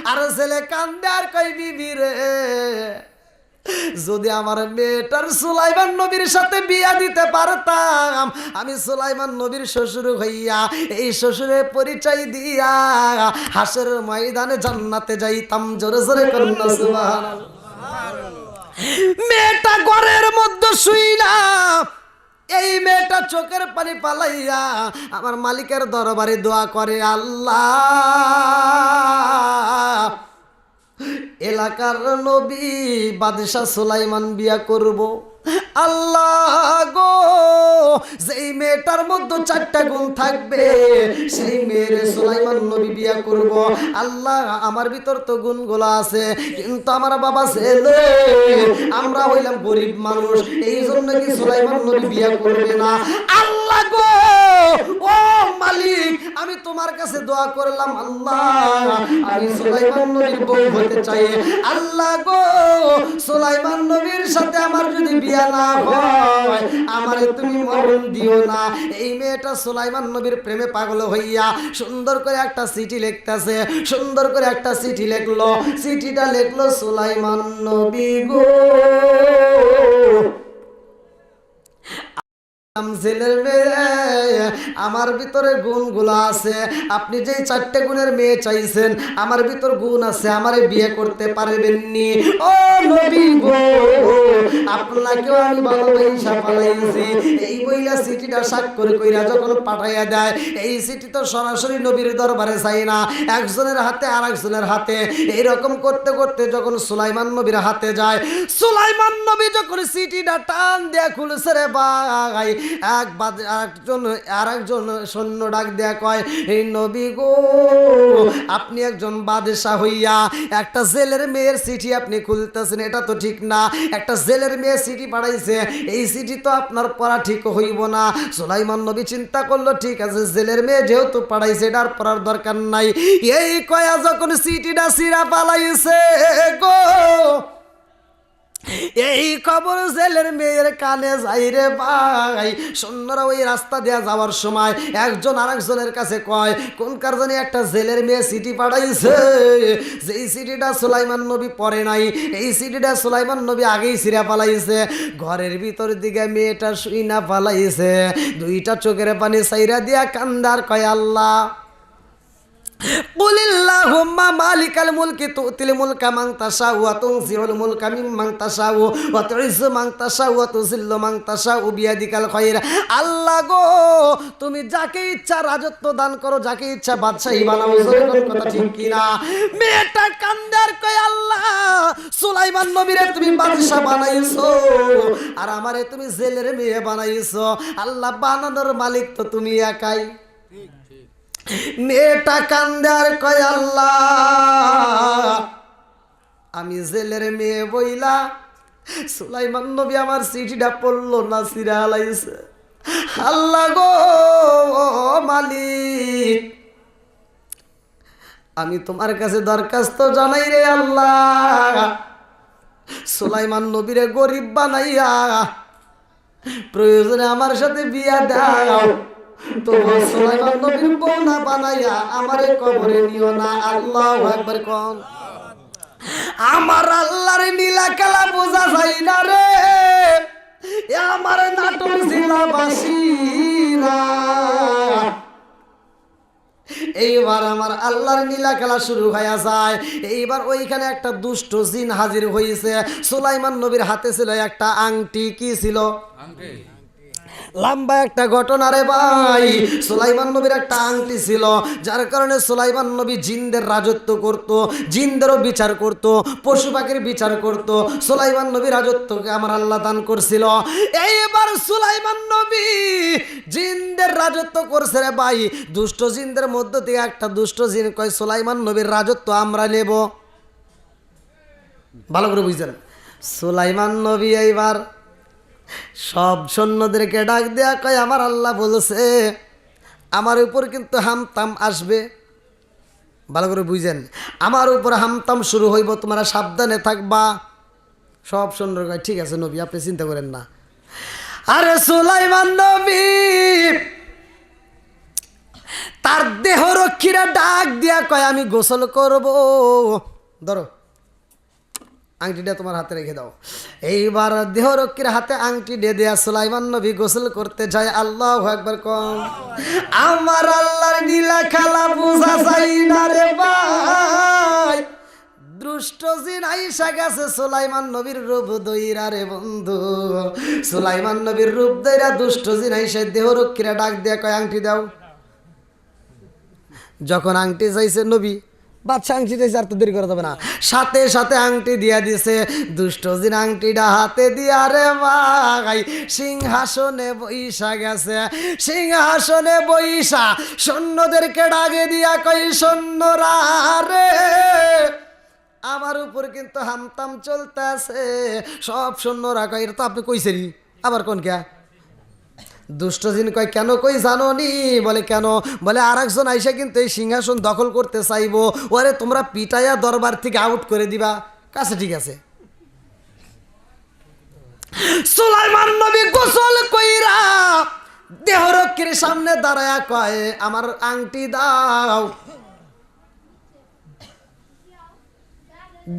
আর ছেলে কান্দে আর কই, বিবি রে, যদি আমার মেয়েটার সুলাইমান নবীর সাথে বিয়া দিতে পারতাম, আমি সুলাইমান নবীর শ্বশুর হইয়া এই শ্বশুরের পরিচয় দিয়া হাসরের ময়দানে জান্নাতে যাইতাম। জোরে জোরে কন্যা সুবহানাল্লাহ। মেয়েটা ঘরের মধ্যে শুইলা, এই মেয়েটা চোখের পানি পালাইয়া আমার মালিকের দরবারে দোয়া করে, আল্লাহ, এলাকার নবী বাদশা সুলাইমান বিয়া করব। আল্লাহ গো, যেই মেয়েটার মধ্যে 4টা গুণ থাকবে, সেই মেয়ের সুলাইমান নবী বিয়া করব। আল্লাহ, আমার ভিতর তো গুণগুলো আছে, কিন্তু আমার বাবা ছেলে, আমরা হইলাম গরিব মানুষ, এই জন্য কি সুলাইমান নবী বিয়া করবে না? আল্লাহ গো, ও মালিক, আমি তোমার কাছে দোয়া করলাম, আল্লাহ, আমি সুলাইমান নবীর বউ হতে চাই। আল্লাহ গো, সুলাইমান নবীর সাথে আমার যদি বিয়া না হয়, আমারে তুমি মরণ দিও না। এই মেয়েটা সুলাইমান নবীর প্রেমে পাগল হইয়া সুন্দর করে একটা চিঠি লিখতেছে, সুন্দর করে একটা চিঠি লিখলো। চিঠিটা লিখলো, সুলাইমান নবী গো, জেলের মেয়ে, আমার ভিতরে গুণগুলো আছে। আপনি যে 4টে গুণের মেয়ে চাইছেন, আমার ভিতর গুণ আছে, আমারে বিয়ে করতে পারবেননি। ও নবী গো, আপনাকেও আমি ভালোবাসা পালাইছি। এই বইলা চিঠিটা স্বাক্ষর কইরা যখন পাঠাইয়া দেয়, এই চিঠি তো সরাসরি নবীর দরবারে চাই না, একজনের হাতে আর একজনের হাতে। এইরকম করতে করতে যখন সুলাইমান নবীর হাতে যায়, সুলাইমান নবী যখন চিঠিটা টান দেয়া খুলছে রে ভাই, আরেকজন সৈন্য ডাক দেয়া কয়, এই নবী গো, আপনি একজন বাদশা হইয়া একটা জেলের মেয়ের চিঠি আপনি খুলতেছেন, এটা তো ঠিক না। একটা জেলের মেয়ে চিঠি পাঠাইছে, এই চিঠি তো আপনার পড়া ঠিক হইব না। সুলাইমান নবী চিন্তা করলো, ঠিক আছে, জেলের মেয়ে যেহেতু পাঠাইছে, এটার পড়ার দরকার নাই। এই কয়া যখন চিঠিটা ছিঁড়া পালাইছে গো, এই খবর জেলের মেয়ের কানে যাই রে ভাই। সৈন্যরা ওই রাস্তা দেয়া যাওয়ার সময় একজন আরেকজনের কাছে কয়, কোন কার জানি একটা জেলের মেয়ে চিঠি পাঠাইছে, যেই চিঠিটা সুলাইমান নবী পড়ে নাই, এই চিঠিটা সুলাইমান নবী আগেই ছিঁড়া পালাইছে। ঘরের ভিতর দিকে মেয়েটা শুই না পালাইছে, 2টা চোখের পানি সাইরা দিয়া কান্দার কয়, আল্লাহ, কুলিল্লাহুম্মা মালিকাল মুলকি তুতিল মুলকা মান তাশাউ ওয়া তুনজিউল মুলকা মিম্মান তাশাউ ওয়া তুইজ্জু মান তাশাউ ওয়া তুযিল্লু মান তাশাউ বিয়াদিকাল খায়র। আল্লাহ গো, তুমি যাকে ইচ্ছা রাজত্ব দান করো, যাকে ইচ্ছা বাদশাহী বানাও। জোরে কথা ঠিক কি না? মেয়েটা কান্দার কয়, আল্লাহ, সুলাইমান নবীরে তুমি বাদশা বানাইছো, আর আমারে তুমি জেলের মেয়ে বানাইছো। আল্লাহ, বানানোর মালিক তো তুমি একাই। মেয়েটা কান্দার কয়, আল্লাহ, আমি জেলের মেয়ে বইলা সুলাইমান নবী আমার চিঠিটা পড়লো না, ছিঁড়া হালাইছে। আল্লাহ গো মালিক, আমি তোমার কাছে দরখাস্ত জানাই রে আল্লাহ, সুলাইমান নবীরে গরিব বানাইয়া প্রয়োজনে আমার সাথে বিয়া দাও, তো সুলাইমান নবীর বউ না বানাইয়া আমারে কবরে নিও না। আল্লাহু আকবার কোন। আমার আল্লাহর নীলা খেলা বোঝা যায় না রে, আমার নাটক জেলাবাসীরা। এইবার আমার আল্লাহর নীলা খেলা শুরু হয়ে যায়। এইবার ওইখানে একটা দুষ্ট জিন হাজির হয়েছে। সুলাইমান নবীর হাতে ছিল একটা আংটি। কি ছিল? লম্বা একটা ঘটনা রে ভাই। সুলাইমান নবীর একটা আংটি ছিল, যার কারণে সুলাইমান নবী জিনদের রাজত্ব করত, জিনদেরও বিচার করত, পশু পাখির বিচার করত। সুলাইমান নবী রাজত্বকে আমার আল্লাহ দান করছিল। এইবার সুলাইমান নবী জিনদের রাজত্ব করছে রে ভাই। দুষ্ট জিনদের মধ্য থেকে একটা দুষ্ট জিন কয় সুলাইমান নবীর রাজত্ব আমরা নেব। ভালো করে বুঝছেন? সুলাইমান নবী এইবার সব সৈন্যদেরকে ডাক দেয়া কয় আমার আল্লাহ বলছে আমার উপর কিন্তু হামতাম আসবে। ভালো করে বুঝেন, আমার উপর হামতাম শুরু হইব, তোমরা সাবধানে থাকবা। সব সৈন্য কয় ঠিক আছে নবী, আপনি চিন্তা করেন না। আরে সুলাইমান নবী তার দেহরক্ষীরা ডাক দিয়া কয় আমি গোসল করব। ধরো আংটিটা তোমার হাতে রেখে দাও। এইবার দেহরক্ষীর হাতে আংটি দিয়ে দেয়া সুলাইমান নবী গোসল করতে যায়। আল্লাহু আকবার কম। আমার আল্লাহর নীলা খেলা বুঝা যায় না রে ভাই। দুষ্ট জিন আইসা গেছে সুলাইমান নবীর রূপ দইরা রে বন্ধু। সুলাইমান নবীর রূপ দইরা দুষ্ট জিন আইসা দেহরক্ষীরা ডাক দিয়া কয় আংটি দাও। যখন আংটি চাইছে নবী, বাদশা আংটি চাইছে, আর তো দেরি করা যাবে না, সাথে সাথে আংটি দিয়া দিছে। দুষ্ট জিন আংটিটা হাতে দিয়া রে ভাই সিংহাসনে বইসা গেছে। সিংহাসনে বইসা সৈন্যদেরকে ডাকে দিয়া কই সৈন্যরা রে আমার উপর কিন্তু হামতাম চলতেছে। সব সৈন্যরা কয় এটা তো আপনি কইছেনই, আবার কোন কে? দুষ্ট জিন কয় কেন কই জানো নি? বলে কেন? বলে আর একজন আইসা কিন্তু এই সিংহাসন দখল করতে চাইবো, ওরে তোমরা পিটাইয়া দরবার থেকে আউট করে দিবা। কাছে ঠিক আছে। সুলাইমান নবী গোসল কইরা দেহরক্ষীর সামনে দাঁড়ায়া কয় আমার আংটি দাও।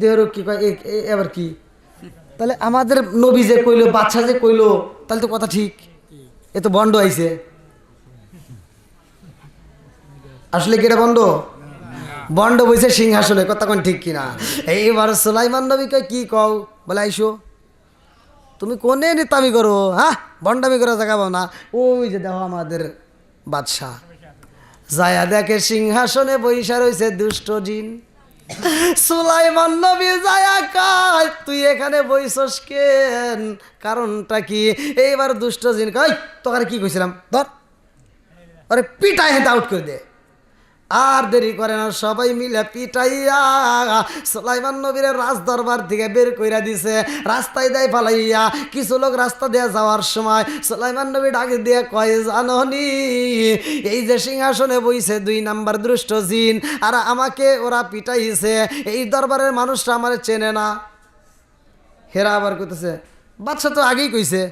দেহরক্ষী কয় এবার কি? তাহলে আমাদের নবী যে কইলো, বাচ্চা যে কইলো, তাহলে তো কথা ঠিক। এ তো বন্ড আইছে। আসলে কি এটা বন্ড? বন্ড বইছে সিংহাসনে, কথা কোন ঠিক কিনা? এইবার সুলাইমান নবী কয় কি কও? বলে আইসো। তুমি কোনে নিতামি করো? হ্যাঁ, বন্ডামি করা জায়গা না। ওই যে দেখো আমাদের বাদশাহ যায়া দেখে সিংহাসনে বইসা রয়েছে দুষ্ট জিন। সুলাইমান নবী যায়া কয় তুই এখানে বইছস কেন? কারণটা কি? এইবার দুষ্ট জিন কয় তোকে কি কইছিলাম, ধর আরে পিটাই হেঁটে আউট করে দে। আর দেরি করে না, সবাই মিলে পিটাইয়া সুলাইমান নবীর রাজ দরবার থেকে বের কইরা দিছে, রাস্তায় দেয় ফালাইয়া। কিছু লোক রাস্তা দিয়ে যাওয়ার সময় সুলাইমান নবী ডাকে দিয়ে কয় জাননি এই যে সিংহাসনে বইছে 2 নাম্বার দুষ্ট জিন, আর আমাকে ওরা পিটাইছে, এই দরবারের মানুষরা আমার চেনে না। হেরা আবার কইতেছে বাদশা তো আগেই কইছে,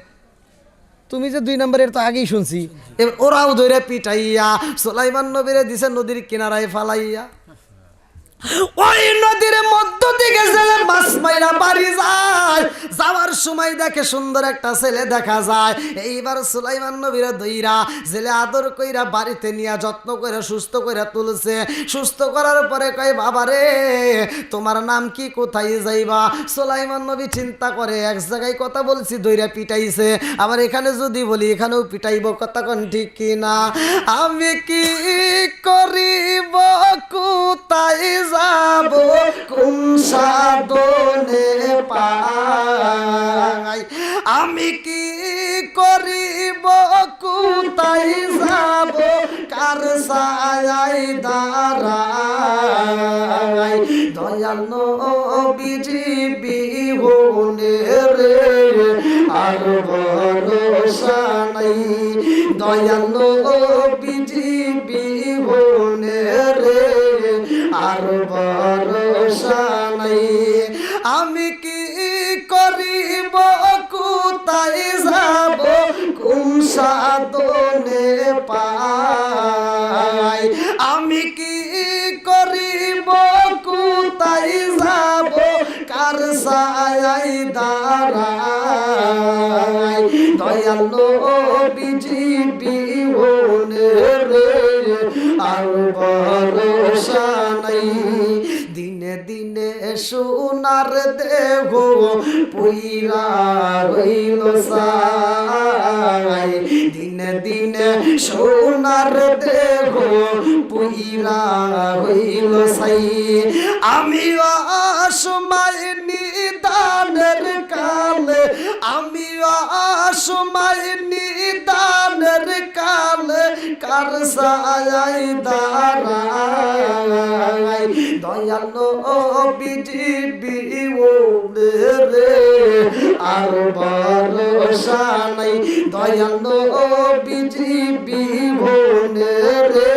তুমি যে 2 নম্বরের তো আগেই শুনছি। এবার ওরাও ধরে পিটাইয়া সুলাইমান নবীরে দিছে নদীর কিনারায় ফালাইয়া। ওই নদীর মধ্য থেকে ছেলে মাছ মাইরা বাড়ি যায়। যাওয়ার সময় দেখে সুন্দর একটা ছেলে দেখা যায়। এইবার সুলাইমান নবীরা দইরা ছেলে আদর কইরা বাড়িতে নিয়ে যত্ন কইরা সুস্থ কইরা তুলছে। সুস্থ করার পরে কয় বাবা রে তোমার নাম কি, কোথায় যাইবা? সুলাইমান নবী চিন্তা করে এক জায়গায় কথা বলছি দইরা পিটাইছে, আবার এখানে যদি বলি এখানেও পিটাইব, কথা কোন ঠিক কিনা? আমি কি করিব, কোথায় যাব, কোন সাধনে পাই? আমি কি করিব, কোথায় যাব, কার ছায়ায় দাঁড়াই? দয়াল নবীজি বিহনে রে আর ভরসা নাই। দয়াল নবীজি বিহনে রে আর ভরসা নাই। আমি কি করিব, কোথায় যাব, কোন সাধনে পাই? আমি কি করিব, কোথায় যাব, কার ছায়ায় দাঁড়াই? দয়াল নবীজি বিহনে রে আর ভরসা নাই। দিনে দিনে সোনার দেহ পুইরা হইল ছাই, দিনে দিনে সোনার দেহ পুইরা হইল ছাই। আমি অসময় নিদানের কালে, আমি অসময় নিদানের কালে কার ছায়ায় দাঁড়াই, দয়ালো বিজিবি রে আর ভরসা নাই, দয়ালো বিজিবি রে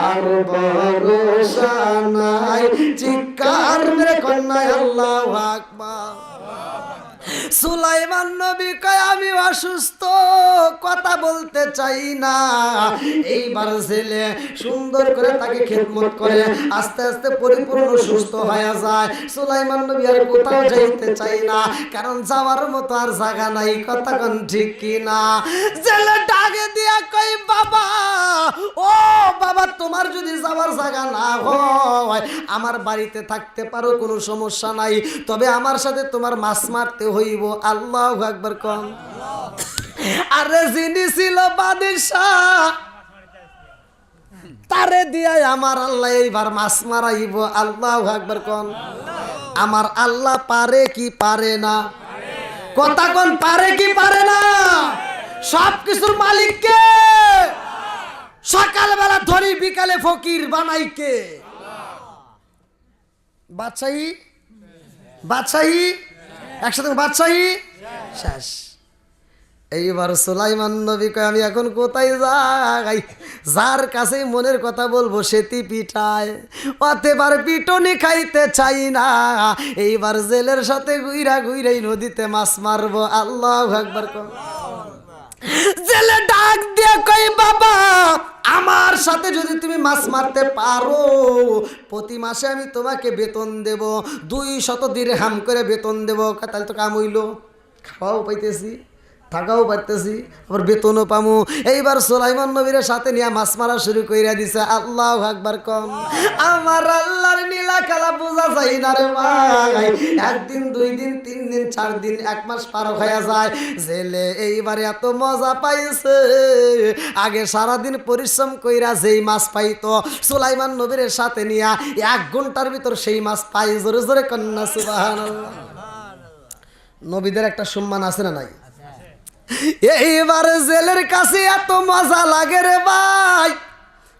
আর ভরসা নাই। চিৎকার মেরে কন্যা আল্লাহু আকবার। সুলাইমান নবী কয় আমি অসুস্থ, কথা বলতে চাই না। এইবার ছেলে সুন্দর করে তাকে খেদমত করে আস্তে আস্তে পরিপূর্ণ সুস্থ হয়ে যায়। সুলাইমান নবী আর কোথাও যাইতে চাই না, কারণ যাওয়ার মতো আর জায়গা নাই। কথা কোন ঠিক কি না? ছেলে ডাকে দিয়া কই বাবা, ও বাবা, তোমার যদি যাওয়ার জায়গা না হয় আমার বাড়িতে থাকতে পারো, কোনো সমস্যা নাই, তবে আমার সাথে তোমার মাছ মারতে হইব। আল্লাহু আকবার কোন। আরে যিনি ছিল বাদশাহ, তারে দিয়া আমার আল্লাহ এইবার মাছ মারাইব। আল্লাহু আকবার কোন। আমার আল্লাহ পারে কি পারে না? কথা কোন, পারে কি পারে না? সব কিছুর মালিক কে? সকালবেলা ধরি বিকালে ফকির বানাই কে? বাদশাহী, বাদশাহী, একসাথে বাদশাহী শেষ। এইবার সুলাইমান নবী কয় আমি এখন কোথায় যাই? যার কাছে মনের কথা বলবো সেটি পিঠায়, অতএবার পিটনি খাইতে চাই না। এইবার জেলের সাথে ঘুইরা ঘুইরাই নদীতে মাছ মারবো। আল্লাহু আকবার কোন। জেলে ডাক দিয়ে কই বাবা, আমার সাথে যদি তুমি মাছ মারতে পারো প্রতি মাসে আমি তোমাকে বেতন দেব, 200 দিরহাম করে বেতন দেব। তাহলে তো কাম হইল, খাওয়াও পাইতেছি, থাকাও পারতেছি, আবার বেতনও পামু। এইবার সুলাইমান নবীর সাথে নিয়ে মাছ মারা শুরু কইরা দিছে। আল্লাহু আকবার কম। আমার আল্লাহর নীলা খেলা বোঝা যায় না রে ভাই। 1 দিন 2 দিন 3 দিন 4 দিন 1 মাস পার হয়ে যায়। জেলে এইবারে এত মজা পাইছে, আগে সারাদিন পরিশ্রম কইরা যেই মাছ পাইতো সুলাইমান নবীর সাথে নিয়ে 1 ঘন্টার ভিতর সেই মাছ পাই। জোরে জোরে কন্যা সুবহানাল্লাহ। নবীদের একটা সম্মান আছে না নাই? এইবার জেলের কাছে এত মজা লাগে রে ভাই।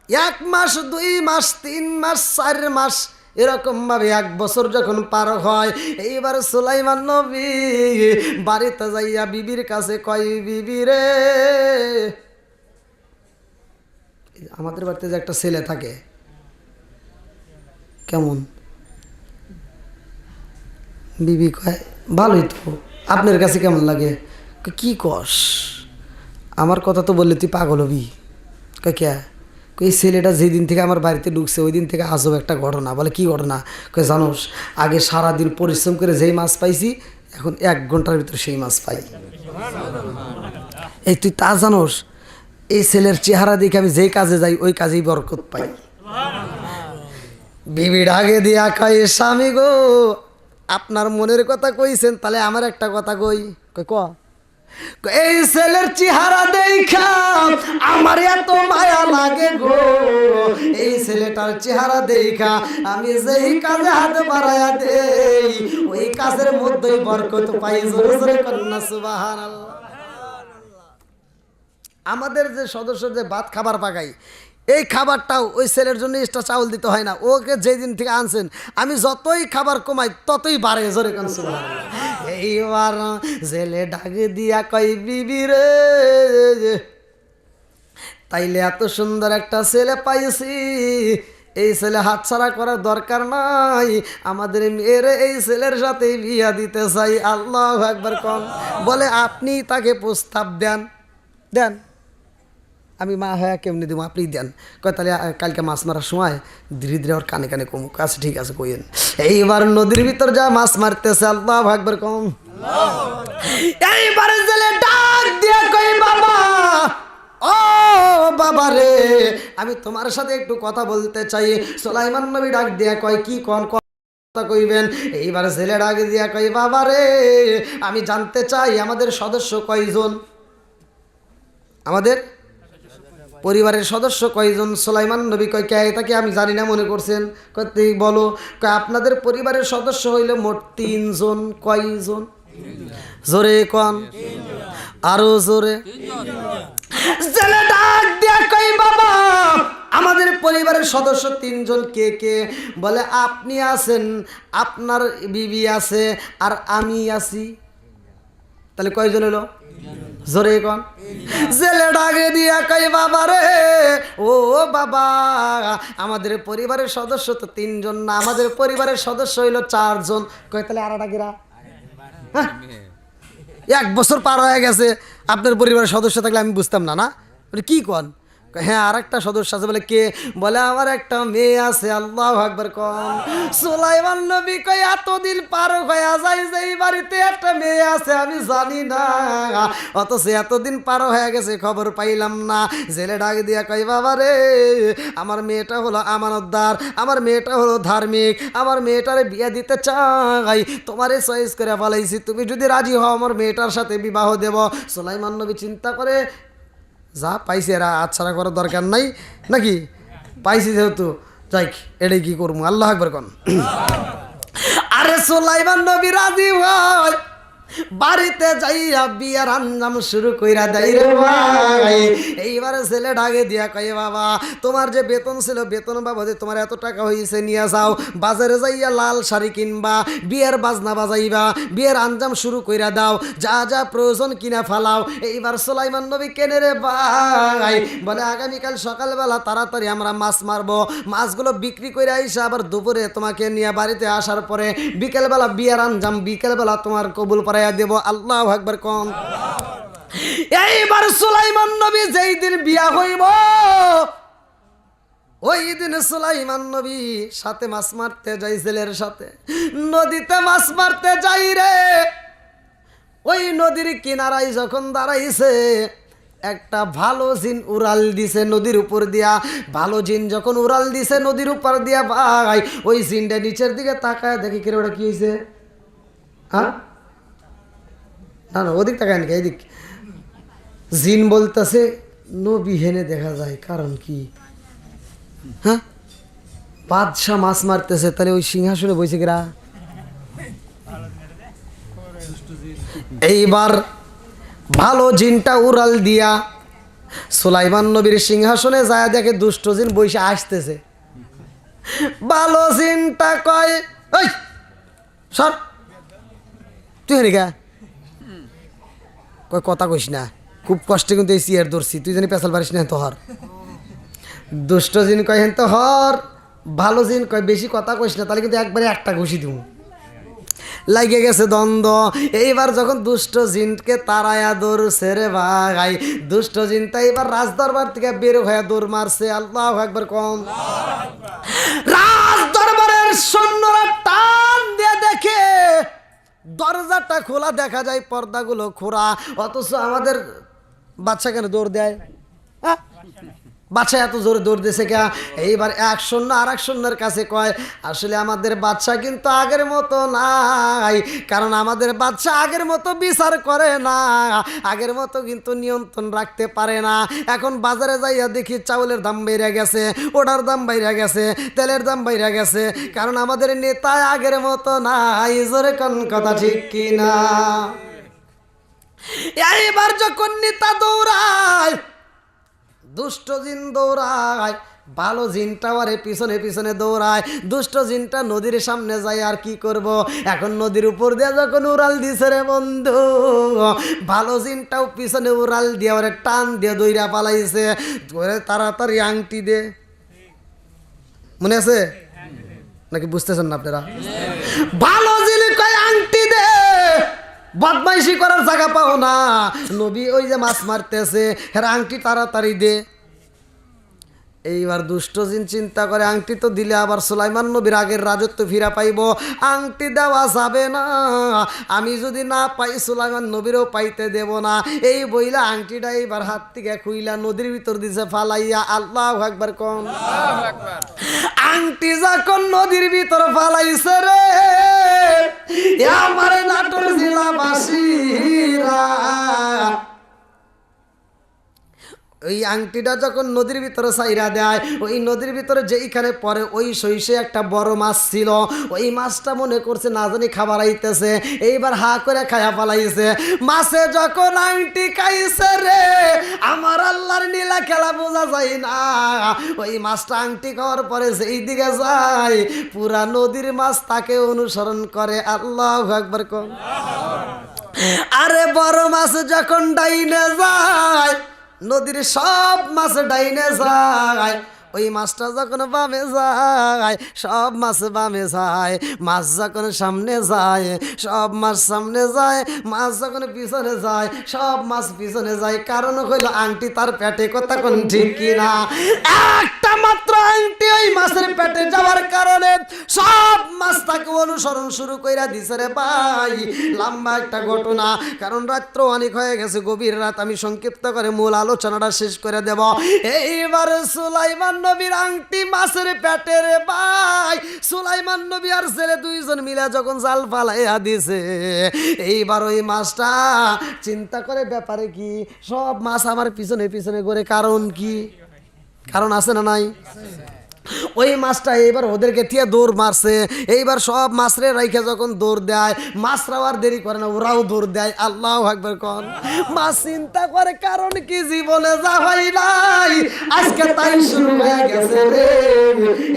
1 মাস 2 মাস 3 মাস 4 মাস এরকম ভাবে 1 বছর যখন পার হয়, এইবার সুলাইমান নবী বাড়িতে যাইয়া বিবির কাছে কয়, বিবি রে, আমাদের বাড়িতে যে একটা ছেলে থাকে কেমন? বিবি কয় ভালোই তো, আপনার কাছে কেমন লাগে? কি কস? আমার কথা তো বললে তুই পাগল হবি। কে? এই ছেলেটা যেদিন থেকে আমার বাড়িতে ঢুকছে ওই দিন থেকে আজব একটা ঘটনা। বলে কি ঘটনা? কই জানোস, আগে সারাদিন পরিশ্রম করে যেই মাছ পাইছি এখন 1 ঘন্টার ভিতরে সেই মাছ পাই। এই তুই তা জানোস? এই ছেলের চেহারা দেখে আমি যেই কাজে যাই ওই কাজেই বরকত পাই। বিবি ডাকে দিয়া কয়, স্বামী গো, আপনার মনের কথা কইছেন, তাহলে আমার একটা কথা কই। কই ক। এই ছেলের চেহারা দেখা আমার এত মায়া লাগে গো, এই ছেলেটার চেহারা দেখা আমি যেই কাজে হাত বাড়াইয়া দেই ওই কাজের মধ্যেই বরকত পাই। জোরে জোরে কন্যা সুবহানাল্লাহ। আমাদের যে সদস্য যে ভাত খাবার পাকাই, এই খাবারটাও ওই ছেলের জন্য এক্সট্রা চাউল দিতে হয় না। ওকে যেই দিন থেকে আনছেন আমি যতই খাবার কমাই ততই বাড়ে। জোরে কন্যা সুবহানাল্লাহ। এইবার জেলে ডাকে দিয়া কই, বিবি রে, তাইলে এত সুন্দর একটা ছেলে পাইছি, এই ছেলে হাতছাড়া করার দরকার নাই, আমাদের মেয়েরে এই ছেলের সাথে বিয়া দিতে চাই। আল্লাহু আকবার কোন। বলে আপনি তাকে প্রস্তাব দেন। দেন, আমি মা হ্যাঁ কেমনি দেবো, আপনি দেন। কয় তাহলে কালকে মাছ মারার সময় ধীরে ধীরে ওর কানে কানে কমুক। আচ্ছা ঠিক আছে কইেন। এইবার নদীর ভিতর যা মাছ মারতেছে। আল্লাহু আকবার কম। এইবার জেলে ডাক দিয়ে কই, বাবা, ও বাবা রে, আমি তোমার সাথে একটু কথা বলতে চাই। সুলাইমান নবী ডাক দিয়ে কয়, কি কোন? হত্যা কইবেন। এইবার ছেলের আগে দিয়া কই বাবা রে আমি জানতে চাই আমাদের সদস্য কয়জন, আমাদের পরিবারের সদস্য কয়জন? সুলাইমান নবী কয় কে এটা কি আমি জানি না মনে করছেন? কয় বলো। কয় আপনাদের পরিবারের সদস্য হইল মোট 3 জন। কয়জন? জোরে কোন, আরো জোরে। ছেলে ডাক দিয়া কই বাবা আমাদের পরিবারের সদস্য 3 জন। কে কে? বলে আপনি আছেন, আপনার বিবি আছে, আর আমি আছি। তাহলে কয়জন হলো? জোরে কোন। ছেলে ডাকে দিয়া কই বাবা রে ও বাবা আমাদের পরিবারের সদস্য তো 3 জন না, আমাদের পরিবারের সদস্য হইল 4 জন। কয় তাহলে আর ডাকিরা 1 বছর পার হয়ে গেছে, আপনার পরিবারের সদস্য থাকলে আমি বুঝতাম না। না কি কন? হ্যাঁ আর একটা সদস্য আছে। বলে কে? বলে আমার একটা মেয়ে আছে। আল্লাহু আকবার কোন। সুলাইমান নবী কয় এতদিন পার হয়ে যায় যে এই বাড়িতে একটা মেয়ে আছে আমি জানি না, অথচ এতদিন পার হয়ে গেছে খবর পাইলাম না। জেলে ডাক দিয়া কয় বাবা রে আমার মেয়েটা হলো আমানতদার, আমার মেয়েটা হলো ধার্মিক, আমার মেয়েটারে বিয়ে দিতে চাই, তোমারে চয়েস করে ফেলাইছি, তুমি যদি রাজি হও আমার মেয়েটার সাথে বিবাহ দেব। সুলাইমান নবী চিন্তা করে যা পাইছি এরা আচ্ছাড়া করার দরকার নাই নাকি, পাইছি যেহেতু যাই এটাই কি করবো। আল্লাহ আকবার কোন। আরে সুলাইমান নবী রাজি হয়, বাড়িতে যাইয়া বিয়ার আঞ্জাম শুরু কইরা দেয় রে ভাই। এইবারে ছেলে ডাকে দিয়া কয় বাবা তোমার যে বেতন ছিল বেতন বাবদে তোমার এত টাকা হয়েছে নিয়ে যাও, বাজারে যাইয়া লাল শাড়ি কিনবা, বিয়ের বাজনা বাজাইবা, বিয়ের আঞ্জাম শুরু কইরা দাও, যা যা প্রয়োজন কিনা ফালাও। এইবার সুলাইমান নবী কেনে রে ভাই? বলে আগামীকাল সকালবেলা তাড়াতাড়ি আমরা মাছ মারবো, মাছগুলো বিক্রি করে আইসা আবার দুপুরে তোমাকে নিয়ে বাড়িতে আসার পরে বিকেলবেলা বিয়ের আঞ্জাম বিকেলবেলা তোমার কবুল দেব। আল্লাহু আকবার কোন। এইবার সুলাইমান নবী যেই দিন বিয়া হইব ওই দিন সুলাইমান নবী সাথে মাছ মারতে যাই, ছেলের সাথে নদীতে মাছ মারতে যাই রে। ওই নদীর কিনারায় যখন দাঁড়াইছে একটা ভালো জিন উড়াল দিছে নদীর উপর দিয়া। ভালো জিন যখন উড়াল দিছে নদীর উপর দিয়া ভাই ওই জিনটা নিচের দিকে তাকায় দেখি কিরে ওটা কি হয়েছে। হ্যাঁ না না ওদিক তাকায় নাকি এইদিক। জিন বলতেছে নবী হেনে দেখা যায়, কারণ কি? হ্যাঁ বাদশাহ মাছ মারতেছে, তাহলে ওই সিংহাসনে বসে গেরা। এইবার ভালো জিনটা উড়াল দিয়া সুলাইমান নবীর সিংহাসনে যায় দেখে দুষ্ট জিন বসে আসতেছে। ভালো জিনটা কয় ওই সর তুই হেনে গা কয় কথা কইস না, খুব কষ্টে কিন্তু এই চেয়ার ধরছি, তুই জানি পেছাল পারিস না তোহর। দুষ্ট জিন কয় হেন তো হর। ভালো জিন কয় বেশি কথা কইস না, তাহলে কিন্তু একবারে একটা ঘুষি দিব। লাগে গেছে দ্বন্দ্ব। এইবার যখন দুষ্ট জিনকে তারায়া দৌড়ছে রে ভাই, দুষ্ট জিনটা এবার রাজদরবার থেকে বের হয়ে দৌড় মারছে। আল্লাহু আকবার কম। রাজদরবারের সৈন্যরা টান দিয়ে দেখে দরজাটা খোলা, দেখা যায় পর্দাগুলো খোলা, অথচ আমাদের বাচ্চা কেন দৌড় দেয়? বাচ্চা এত জোরে দৌড় দিয়েছে কে? এইবার এক সৈন্য আর এক সৈন্যের কাছে কয় আসলে আমাদের বাচ্চা কিন্তু আগের মতো নাই, কারণ আমাদের বাচ্চা আগের মতো বিচার করে না, আগের মতো কিন্তু নিয়ন্ত্রণ রাখতে পারে না। এখন বাজারে যাইয়া দেখি চাউলের দাম বেড়ে গেছে, ওটার দাম বেড়ে গেছে, তেলের দাম বেড়ে গেছে, কারণ আমাদের নেতা আগের মতো নাই। জোরে কোন কথা ঠিক কিনা? এইবার যখন নেতা দৌড়ায় দুষ্ট জিন দৌড়ায়, ভালো জিনটাও আরে পিছনে পিছনে দৌড়ায়। দুষ্ট জিনটা নদীর সামনে যায়, আর কি করব? এখন নদীর উপর দিয়ে যখন উড়াল দিছে রে বন্ধু, ভালো জিনটাও পিছনে উড়াল দিয়ে ওরে টান দিয়ে দইরা পালাইছে। তাড়াতাড়ি আংটি দে, মনে আছে নাকি বুঝতেছেন না আপনারা? ভালো জিন কয় আংটি দে, বদমাইশি করার জায়গা পাও না, নবী ওই যে মাছ মারতেছে, হ্যাঁ আংটি তাড়াতাড়ি দে। এইবার দুষ্ট জিন চিন্তা করে আংটি তো দিলে আবার সুলাইমান নবীর আগের রাজত্ব ফিরা পাইব, আংটি দেওয়া যাবে না, আমি যদি না পাই সুলাইমান নবীরও পাইতে দেব না। এই বইলা আংটিটা এইবার হাত থেকে খুইলা নদীর ভিতর দিছে ফালাইয়া। আল্লাহু আকবার কোন। আংটি যখন নদীর ভিতর ফালাইছে রে আমার নাটোর জেলাবাসীরা, ওই আংটিটা যখন নদীর ভিতরে ছাইরা দেয়, ওই নদীর ভিতরে যেইখানে পরে ওই সইসে একটা বড় মাছ ছিল, ওই মাছটা মনে করছে না জানি খাবার আইতেছে, এইবার হা করে খায়া পালাইছে। মাছে যখন আংটি খাইছে রে আমার আল্লাহর নীলা খেলা বোঝা যায় না, ওই মাছটা আংটি খাওয়ার পরে যেই দিকে যায় পুরা নদীর মাছ তাকে অনুসরণ করে। আল্লাহু আকবার কোন। আরে বড় মাছ যখন ডাইনে যায় নদীর সব মাছ ডাইনে যায়, ওই মাছটা যখন বামে যায় সব মাছ বামে যায়, মাছ যখন সামনে যায় সব মাছ সামনে যায়, মাছ যখন পিছনে যায় সব মাছ পিছনে যায়। কারণ হইল আংটি তার পেটে, কথা কোন ঠিক কিনা? একটা মাত্র আংটি ওই মাছের পেটে যাওয়ার কারণে সব মাছ তাকে অনুসরণ শুরু কইরা দিছে রে ভাই। লম্বা একটা ঘটনা, কারণ রাত্র অনেক হয়ে গেছে, গভীর রাত, আমি সংক্ষিপ্ত করে মূল আলোচনাটা শেষ করে দেব। এইবার সুলাইমান নবীর আংটি মাছের পেটে রে ভাই, সুলাইমান নবী আর ছেলে দুইজন মিলে যখন জাল ফালাইয়া দিছে, এইবার ওই মাছটা চিন্তা করে ব্যাপারে কি সব মাছ আমার পিছনে পিছনে করে, কারণ কি? কারণ আছে না নাই? ওই মাছটা এইবার ওদেরকে দিয়ে দৌড় মারছে, এইবার সব মাছরে রাইখে যখন দৌড় দেয় মাছরাও আর দেরি করে না, ওরাও দৌড় দেয়। আল্লাহু আকবার কোন। মাছ চিন্তা করে কারণ কি জীবনে যা হয় নাই আজকে তাই শুরু হয়ে গেছে রে,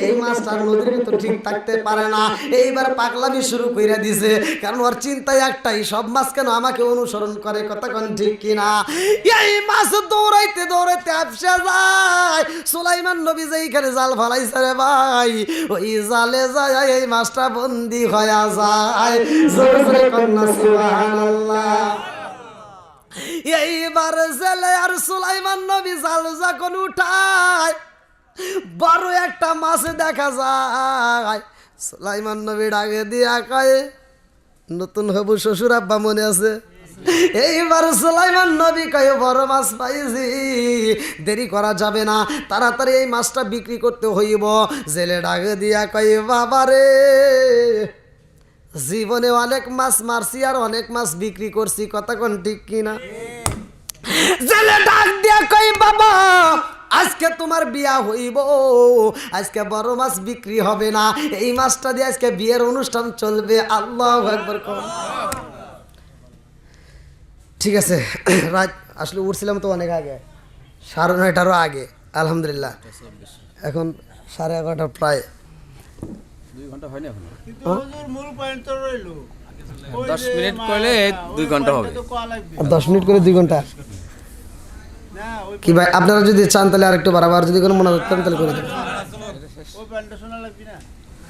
এই মাছটা নদীর ভিতর ঠিক থাকতে পারে না, এইবার পাগলামি শুরু করে দিছে। কারণ ওর চিন্তাই একটাই, সব মাছ কেন আমাকে অনুসরণ করে, কথা কোন ঠিক কিনা? এই মাছ দৌড়াইতে দৌড়াইতে আপসা যায় সুলাইমান নবী যেইখানে জাল ফালাই ভাই, ওই জালে যায় এই মাছটা বন্দি হয়ে যায়। জোরে জোরে কন্যা সুবহানাল্লাহ। এইবার জেলে আর সুলাইমান নবী জাল যখন উঠায় বড় একটা মাছ দেখা যায়, সুলাইমান নবী ডাকে দিয়া কয়, নতুন হবু শ্বশুর আব্বা মনে আছে? এইবার সুলাইমান নবী কয় বড় মাছ পাইছি, দেরি করা যাবে না, তাড়াতাড়ি এই মাছটা বিক্রি করতে হইব। জেলে ডাকে দিয়া কয় বাবারে জীবনে অনেক মাছ মারছি আর অনেক মাছ বিক্রি করছি, কথা কোন ঠিক কিনা? জেলে ডাক দিয়া কয় বাবা আজকে তোমার বিয়া হইব, আজকে বড় মাছ বিক্রি হবে না, এই মাছটা দিয়ে আজকে বিয়ের অনুষ্ঠান চলবে। আল্লাহু আকবার কোন। ঠিক আছে, রাত আসলে উঠছিলাম তো অনেক আগে, 9:30টারও আগে, আলহামদুলিল্লাহ এখন 11:30 প্রায়
2 ঘন্টা হয়নি এখন।
কিন্তু মূল পয়েন্ট তো রইলো,
10 মিনিট করলে 2 ঘন্টা হবে।
10 মিনিট করে 2 ঘন্টা
না ওই
কি ভাই? আপনারা যদি চান তাহলে আরেকটু বাড়াবো, আর যদি কোনো মনে করেন তাহলে করে দেবেন।
ওই পয়েন্টটা শোনা লাগবে না,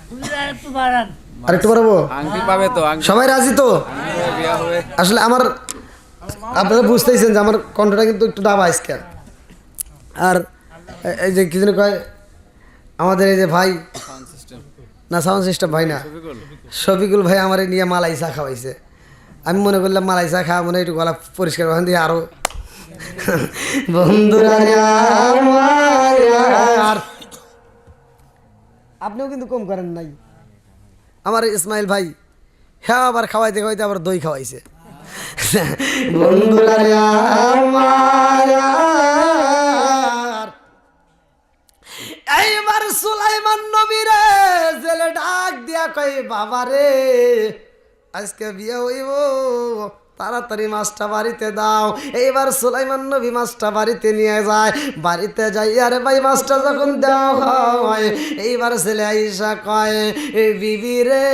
বুঝলে একটু বাড়ান।
আরেকটু বাড়াবো?
আংটি পাবে তো, আংটি
সবাই রাজি তো?
বিয়া হবে।
আসলে আমার আপনারা বুঝতেইছেন যে আমার কণ্ঠটা কিন্তু একটু ডাবা আজকে, আর এই যে কি যেন কয় আমাদের এই যে ভাই
সাউন্ড সিস্টেম
না, সাউন্ড সিস্টেম ভাই না, শফিকুল ভাই আমার নিয়ে মালাই চা খাওয়াইছে। আমি মনে করলাম মালাই চা খাওয়া মনে একটু গলা পরিষ্কার ওখান দিয়ে আরো বন্ধুরা আমার। আপনিও কিন্তু কম করেন নাই, আমার ইসমাইল ভাই হ্যাঁ আবার খাওয়াইতে খাওয়াইতে আবার দই খাওয়াইছে। বন্ধুরা আমার এইবার সুলাইমান নবী রে জেলে ডাক দিয়া কই বাবা রে আজকে বিয়ে হইব, তাড়াতাড়ি মাছটা বাড়িতে দাও। এইবার সুলাইমান নবী মাছটা বাড়িতে নিয়ে যায়, বাড়িতে যাই আরে ভাই মাছটা যখন দেওয়া হয় এইবার ছেলে আইসা কয় এই বিবি রে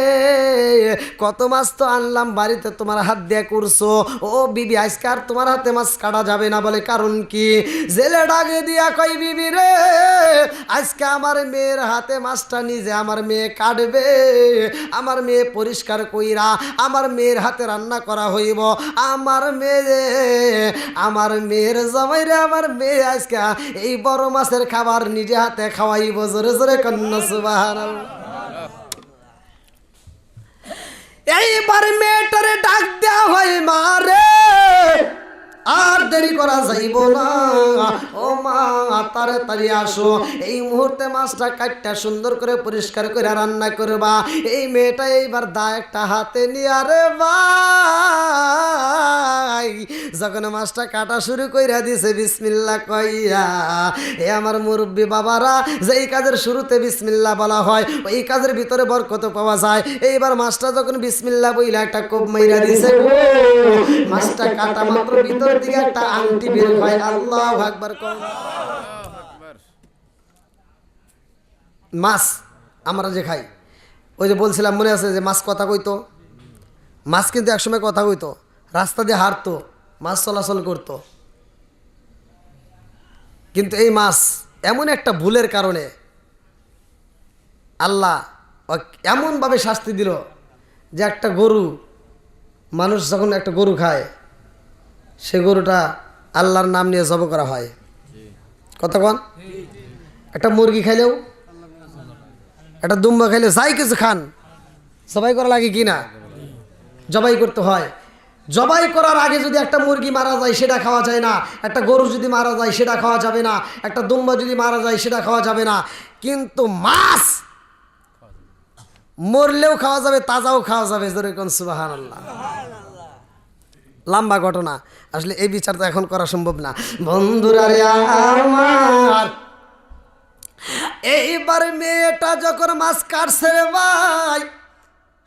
কত মাছ তো আনলাম বাড়িতে, তোমার হাত দিয়ে করছো। ও বিবি আজকে আর তোমার হাতে মাছ কাটা যাবে না। বলে কারণ কি? জেলে ডাকে দিয়া কয় বিবি রে আজকে আমার মেয়ের হাতে মাছটা নিজে আমার মেয়ে কাটবে, আমার মেয়ে পরিষ্কার কইরা আমার মেয়ের হাতে রান্না করা হইব। আমার মেয়ের জামাইরে আমার মেয়ে আজকে এই বড় মাছের খাবার নিজে হাতে খাওয়াইব। জোরে জোরে কন্যা সুবহানাল্লাহ। এইবার মেয়েটারে ডাক দেওয়া হয়, মা রে আর দেরি করা যাইব না। ও মা তাড়াতাড়ি আসো, এই মুহূর্তে মাছটা কাটটা সুন্দর করে পরিষ্কার করে রান্না করবা। এই মেয়েটা এইবার দা একটা হাতে নিয়ে আরে ভাই যখন মাছটা কাটা শুরু কইরা দিছে বিসমিল্লাহ কইয়া, এ আমার মুরব্বী বাবারা, যেই কাজের শুরুতে বিসমিল্লাহ বলা হয় ওই কাজের ভিতরে বরকত পাওয়া যায়। এইবার মাছটা যখন বিসমিল্লাহ বইলা একটা কোপ মাইরা দিছে, মাছটা কাটা মাত্র ভিতর দিকে একটা আংটি বের হয়। আল্লাহু আকবার। মাছ আমরা যে খাই, ওই যে বলছিলাম মনে আছে যে মাছ কথা কইতো, মাছ কিন্তু একসময় কথা কইতো, রাস্তা দিয়ে হাঁটতো, মাছ চলাচল করতো। কিন্তু এই মাছ এমন একটা ভুলের কারণে আল্লাহ এমনভাবে শাস্তি দিল যে একটা গরু, মানুষ যখন একটা গরু খায় সে গরুটা আল্লাহর নাম নিয়ে জব করা হয়। কতক্ষণ একটা মুরগি খাইলেও, একটা দুম্বা খাইলেও, যাই কিছু খান জবাই করা লাগে কি না? জবাই করতে হয়। জবাই করার আগে যদি একটা মুরগি মারা যায় সেটা খাওয়া যায় না, একটা গরু যদি মারা যায় সেটা খাওয়া যাবে না, একটা দুম্বা যদি মারা যায় সেটা খাওয়া যাবে না। কিন্তু মাছ মরলেও খাওয়া যাবে, তাজাও খাওয়া যাবে। যেরকম সুবহানাল্লাহ। লম্বা ঘটনা, আসলে এই বিচার তো এখন করা সম্ভব না। বন্ধুরা রে আমার, এইবার মেয়েটা যখন মাছ কাটছে রে ভাই,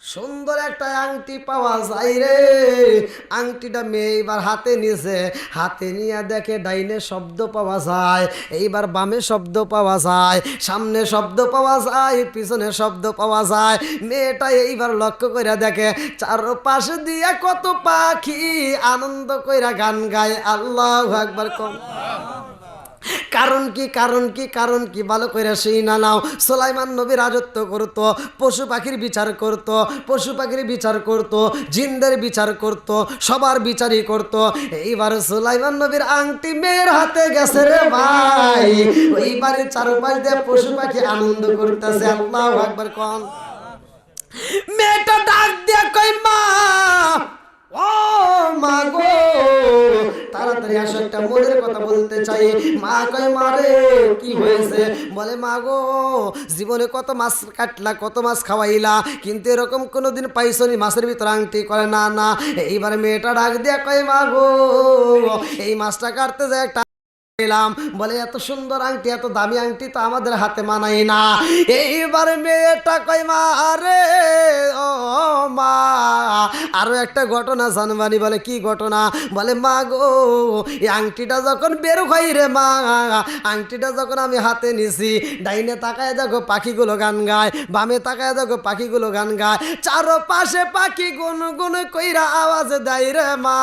সুন্দর একটা আংটি পাওয়া যায় রে। আংটিটা মেয়ে এইবার হাতে নিয়েছে, হাতে নিয়ে দেখে ডাইনে শব্দ পাওয়া যায়, এইবার বামে শব্দ পাওয়া যায়, সামনে শব্দ পাওয়া যায়, পিছনে শব্দ পাওয়া যায়। মেয়েটা এইবার লক্ষ্য কইরা দেখে চারপাশে দিয়ে কত পাখি আনন্দ কইরা গান গায়। আল্লাহু আকবার। কারণ কি কারণ কি কারণ কি ভালো করে সেই না নাও। সুলাইমান নবী রাজত্ব করতো, পশু পাখির বিচার করতো, পশু পাখির বিচার করতো, জিনদের বিচার করতো, সবার বিচারই করতো। এইবার সুলাইমান নবীর আংটি মেয়ের হাতে গেছে রে ভাই, ওই বাড়ির চারপাশ দিয়ে পশু পাখি আনন্দ করতেছে। আল্লাহু আকবার। কোন মেয়েটা ডাক দিয়ে কই মা, ও মা গো তাড়াতাড়ি আসো, একটা মনের কথা বলতে চাই। মা কয় মারে কি হয়েছে? বলে মা গো জীবনে কত মাছ কাটলা, কত মাছ খাওয়াইলা, কিন্তু এরকম কোনোদিন পাইছনি মাছের ভিতরে আংটি? করে না না। এইবার মেয়েটা ডাক দিয়া কয় মা গো এই মাছটা কাটতে যায় একটা পেলাম, বলে এত সুন্দর আংটি, এত দামি আংটি তো আমাদের হাতে মানাই না। এইবার মেয়েটা কয় মা আরে ও মা আরো একটা ঘটনা জানবানি। বলে কি ঘটনা? বলে মা গো এই আংটিটা যখন বের হয় রে মা, আংটিটা যখন আমি হাতে নিছি, ডাইনে তাকায় দেখো পাখিগুলো গান গায়, বামে তাকায় দেখো পাখিগুলো গান গায়, চারপাশে পাখি গুন গুন কইরা আওয়াজ দেয় রে মা।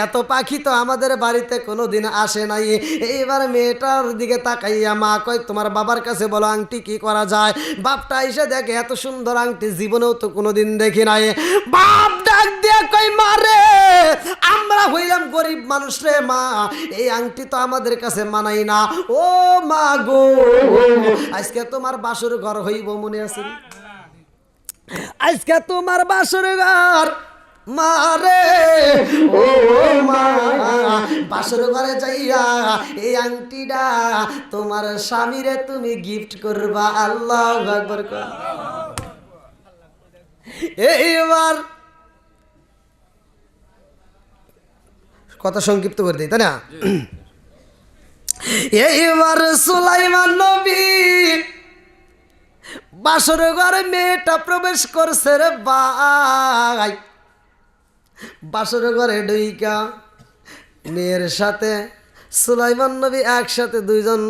এত পাখি তো আমাদের বাড়িতে কোনোদিন আসে নাই। এইবার মেয়েটার দিকে তাকাইয়া মা কয় তোমার বাবার কাছে বলো আংটি কি করা যায়। বাপটা এসে দেখে এত সুন্দর আংটি জীবনেও তো কোনোদিন দেখি নাই। বাপ ডাক দিয়ে কই মারে আমরা হইলাম গরিব মানুষ রে মা, এই আংটি তো আমাদের কাছে মানাই না। ও মা গো আজকে তোমার বাসর ঘর হইব, মনে আছে? আজকে তোমার বাসর ঘর মারে, ও মা বাসর ঘরে যাইয়া এই আংটিটা তোমার স্বামীরে তুমি গিফট করবা। আল্লাহু আকবার। এইবার কথা সংক্ষিপ্ত করে দিই, তাই না? এইবার সুলাইমান নবী বাসর ঘরে মেয়েটা প্রবেশ করছে রে ভাই। বাসর ঘরে ঢুইকা মেয়ের সাথে সুলাইমান নবী একসাথে দুইজন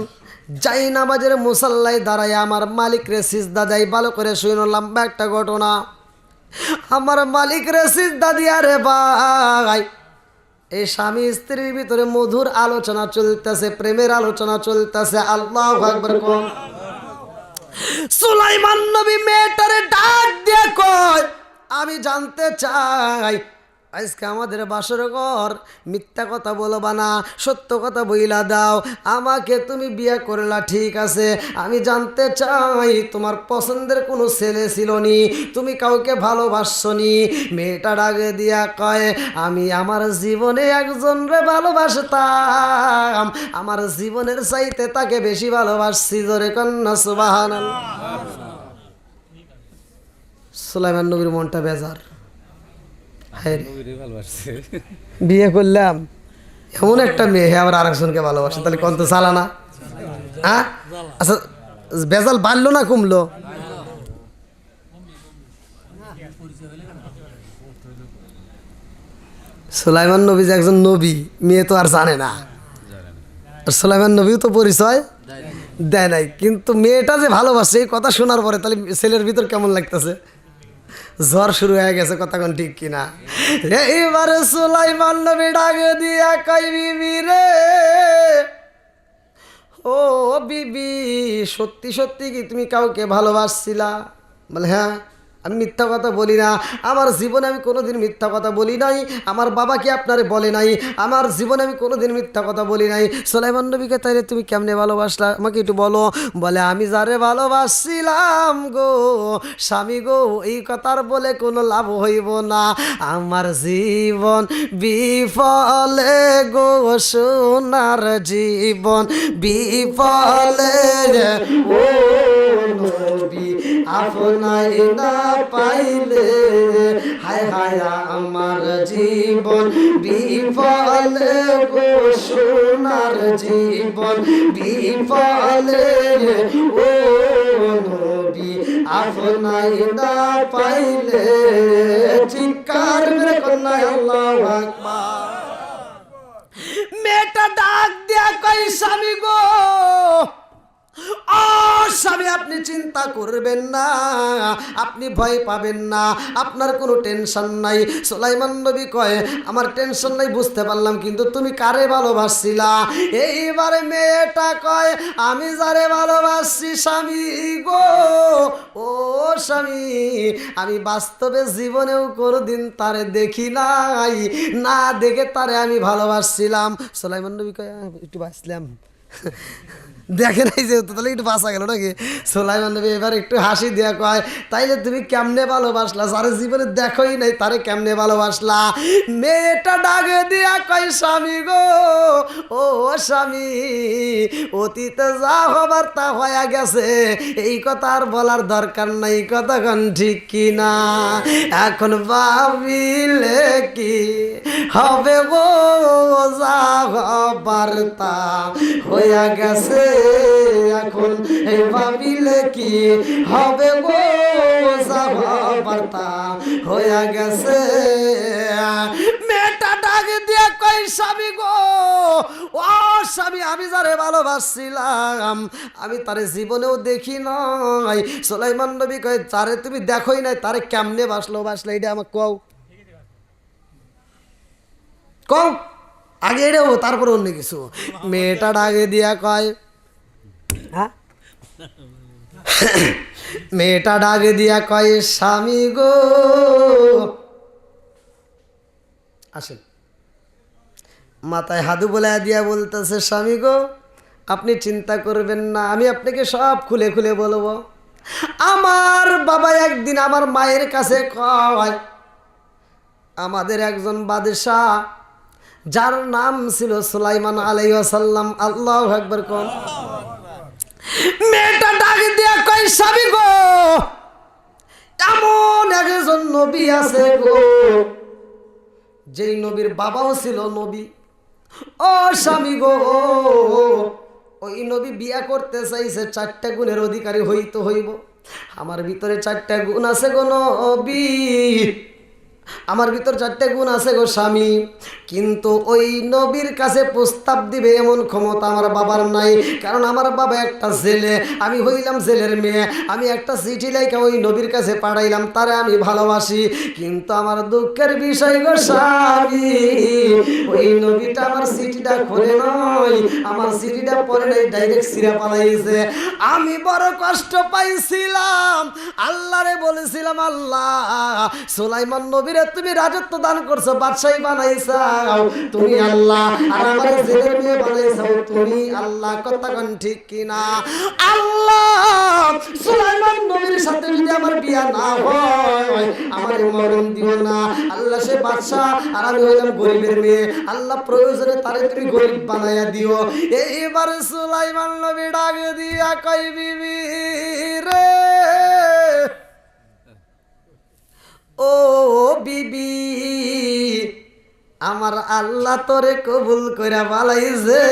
যাই নামাজের মুসাল্লায় দাঁড়ায় আমার মালিক রে সিজদা যাই। ভালো করে শুনো, লম্বা একটা ঘটনা। আমার মালিক রে সিজদা দিয়া রে ভাই এই স্বামী স্ত্রীর ভিতরে মধুর আলোচনা চলতেছে, প্রেমের আলোচনা চলতেছে। আল্লাহু আকবার। কোন সুলাইমান নবী মেয়েটারে ডাক দিয়ে কয় আমি জানতে চাই আজকে আমাদের বাসর ঘর, মিথ্যা কথা বলবা না, সত্য কথা বইলা দাও। আমাকে তুমি বিয়ে করলা ঠিক আছে, আমি জানতে চাই তোমার পছন্দের কোনো ছেলে ছিল নি, তুমি কাউকে ভালোবাসনি? মেয়েটা ডাকে দিয়া কয়, আমি আমার জীবনে একজনরে ভালোবাসতাম, আমার জীবনের চাইতে তাকে বেশি ভালোবাসছি। জোরে কন্যা সুবহানাল্লাহ। সুলাইমান নবীর মনটা বেজার, হায় রে,
নবীরে ভালোবাসছে।
বিয়ে করলাম এমন একটা মেয়ে, আবার আরেকজনকে ভালোবাসে, তাহলে কত চালানা? হ্যাঁ, আচ্ছা বেজাল বাড়লো না কমলো? সুলাইমান নবী যে একজন নবী, মেয়ে তো আর জানে না। আর সুলাইমান নবীও তো পরিচয় দেয় নাই, কিন্তু মেয়েটা যে ভালোবাসে এই কথা শোনার পরে তাহলে ছেলের ভিতর কেমন লাগতেছে? ঝড় শুরু হয়ে গেছে, কথা কোন ঠিক কিনা? এইবারে সুলাইমান নবী ডাকে দিয়া কই, বিবি রে, ও বিবি, সত্যি সত্যি কি তুমি কাউকে ভালোবাসছিলা? বলে হ্যাঁ, আমি মিথ্যা কথা বলি না, আমার জীবনে আমি কোনোদিন মিথ্যা কথা বলি নাই, আমার বাবা কি আপনারে বলে নাই, আমার জীবনে আমি কোনোদিন মিথ্যা কথা বলি নাই। সুলাইমান নবীকে তাইলে তুমি কেমনে ভালোবাসলা আমাকে একটু বলো। বলে আমি যারে ভালোবাসছিলাম গো স্বামী গো, এই কথার বলে কোনো লাভ হইব না, আমার জীবন বিফলে গো, সোনার জীবন বিফলে ও নবী, আপনাই না পাইলে হায় হায় আমার জীবন বিফলে গো, সোনার জীবন বিফলে ও নবী, আপনাই না পাইলে। চিৎকার মেরে কন্যা আল্লাহু আকবার। মেয়েটা ডাক দিয়া কই, স্বামী গো, ও স্বামী, আপনি চিন্তা করবেন না, আপনি ভয় পাবেন না, আপনার কোনো টেনশন নাই। সুলাইমান নবী কয়, আমার টেনশন নাই বুঝতে পারলাম, কিন্তু তুমি কারে ভালোবাসছিলা? এইবারে মেয়েটা কয়, আমি যারে ভালোবাসছি স্বামী গো, ও স্বামী, আমি বাস্তবে জীবনেও কোনোদিন তারে দেখি নাই, না দেখে তারে আমি ভালোবাসছিলাম। সুলাইমান নবী কয়, একটু বাঁচলাম, দেখে নাই যেহেতু, তাহলে একটু বাঁচা গেল নাকি? সুলাইমান নবী এবার একটু হাসি দিয়া কয়, তাইলে তুমি কেমনে ভালোবাসলা? যারে জীবনে দেখোই নাই তারে কেমনে ভালোবাসলা? মেয়েটা ডাকে দিয়া কয়, স্বামী গো, ও স্বামী, অতীতে যা হবার তা হয়ে গেছে, এই কথা আর বলার দরকার নাই, কতক্ষণ ঠিক কিনা? এখন ভাবিলে কি হবে গো, যা হবার তা হয়ে গেছে, এখন এই ভাবিলে কি হবে গো, যা হবার তা হয়ে গেছে। মেয়েটা ডাক দিয়ে কই, স্বামী গো, ও স্বামী, আমি যারে ভালোবাসছিলাম আমি তারে জীবনেও দেখি নাই। সুলাইমান নবী কয়, যারে তুমি দেখোই নাই তারে কেমনে বাসলে এটা আমাকে কও, কও আগে এটাও, তারপরে অন্য কিছু। মেয়েটা ডাকে দিয়া কয়, হ্যাঁ, মেয়েটা ডাকে দিয়া কয়, স্বামী গো, আসেন। মাথায় হাদু বলে দিয়া বলতেছে, স্বামী গো, আপনি চিন্তা করবেন না, আমি আপনাকে সব খুলে খুলে বলবো। আমার বাবা একদিন আমার মায়ের কাছে কয়, আমাদের একজন বাদশাহ যার নাম ছিল সুলাইমান আলাইহিস সালাম, আল্লাহু আকবার কোন। মেয়েটা ডাক দিয়া কয়, স্বামী গো, এমন একজন নবী আছে গো, যেই নবীর বাবাও ছিল নবী। ও স্বামী গো, ওই নবী বিয়া করতে চাইছে, 4টা গুণের অধিকারী হইতে হইব। আমার ভিতরে 4টা গুণ আছে গো নবী, আমার ভিতর 4টা গুণ আছে গো স্বামী, কিন্তু ওই নবীর কাছে প্রস্তাব দিবে এমন ক্ষমতা আমার বাবার নাই, কারণ আমার বাবা একটা জেলে, আমি হইলাম জেলের মেয়ে। আমি একটা চিঠি লেখা ওই নবীর কাছে পাঠাইলাম, তারে আমি ভালোবাসি, কিন্তু আমার দুঃখের বিষয় গো স্বামী, ওই নবীটা আমার চিঠিটা খোলে নয়, আমার চিঠিটা পরে নাই, ডাইরেক্ট ছিঁড়া পালাইছে। আমি বড় কষ্ট পাইছিলাম, আল্লাহরে বলেছিলাম, আল্লাহ সুলাইমান নবীর নবীরে তুমি রাজত্ব দান করছো, বাদশাহী বানাইছাও তুমি আল্লাহ, আর আমার জেলের মেয়ে বানাইছাও তুমি আল্লাহ। কথা কোন ঠিক কিনা? আল্লাহ সুলাইমান নবীর সাথে যদি আমার বিয়া না হয় আমার মরণ দিও না আল্লাহ। সে বাদশাহ আর আমি হইলাম গরিবের মেয়ে, আল্লাহ প্রয়োজনে তারে তুমি গরিব বানাইয়া দিও। এইবার সুলাইমান নবী ডাক দিয়া কই বিবি রে, ও বিবি, আমার আল্লাহ তোরে কবুল কইরা বালাইছে,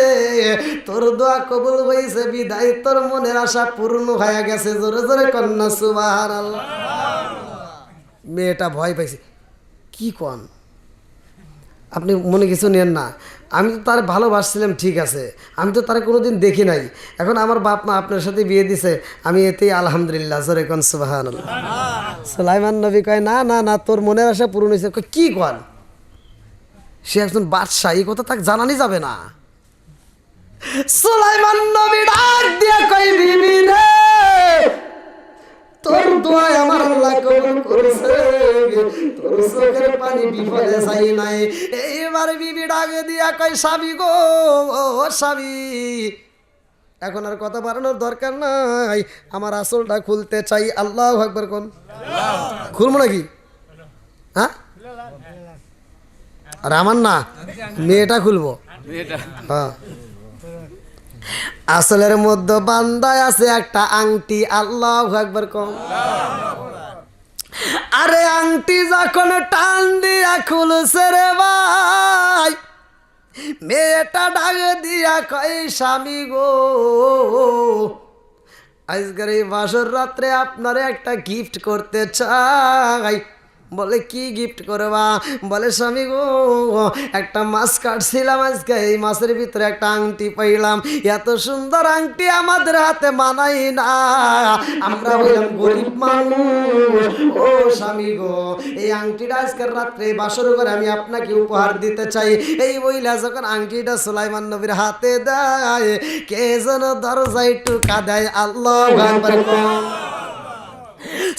তোর দোয়া কবুল হইছে বিদায় তোর মনের আশা পূর্ণ হয়ে গেছে। জোরে জোরে কন্যা সুবহানাল্লাহ। মেয়েটা ভয় পাইছে, কি কন আপনি মনে কিছু নেন না, আমি তো তার ভালোবাসছিলাম ঠিক আছে, আমি তো তার কোনোদিন দেখি নাই, এখন আমার বাপ মা আপনার সাথে বিয়ে দিছে, আমি এতেই আলহামদুলিল্লাহ। জোরে কোন সুবহানাল্লাহ। সুলাইমান নবী কয় না না না, তোর মনের আশা পূরণ হয়েছে। কি কন, সে একজন বাদশাহ, এই কথা তাকে জানানি যাবে না। সুলাইমান নবী ডাক দিয়ে কই বিবি রে, তোর দোয়া আমার আল্লাহ কবুল করেছে, তোর চোখের পানি বিফলে যাই নাই। এইবার বিবি ডাক দিয়া কই স্বামী গো, ও স্বামী, এখন আর কথা বাড়ানোর দরকার নাই, আমার আসলটা খুলতে চাই। আল্লাহু আকবার কোন, খুলবো নাকি? হ্যাঁ, আর আমার না, মেয়েটা খুলবো। হ্যাঁ, আসলের মধ্যে বান্দায় আছে একটা আংটি। আল্লাহু আকবার কোন। আরে আংটি যখন টান দিয়া খুলছে রে ভাই, মেয়েটা ডাক দিয়া কই স্বামী গো, আজকের এই বাসর রাত্রে আপনারে একটা গিফট করতে চাই। বলে কি গিফট করবা? বলে স্বামী গো, একটা মাছ কাটছিলাম আজকে, এই মাছের ভিতরে একটা আংটি পাইলাম, এত সুন্দর আংটি আমাদের হাতে মানাই না, আমরা হইলাম গরিব মানুষ। ও স্বামী গো, এই আংটিটা আজকের রাত্রে বাসর করে আমি আপনাকে উপহার দিতে চাই। এই বইলা যখন আংটিটা সুলাইমান নবীর হাতে দেয়, কে যেন দরজায় টুকা দেয়। আল্লাহু আকবার।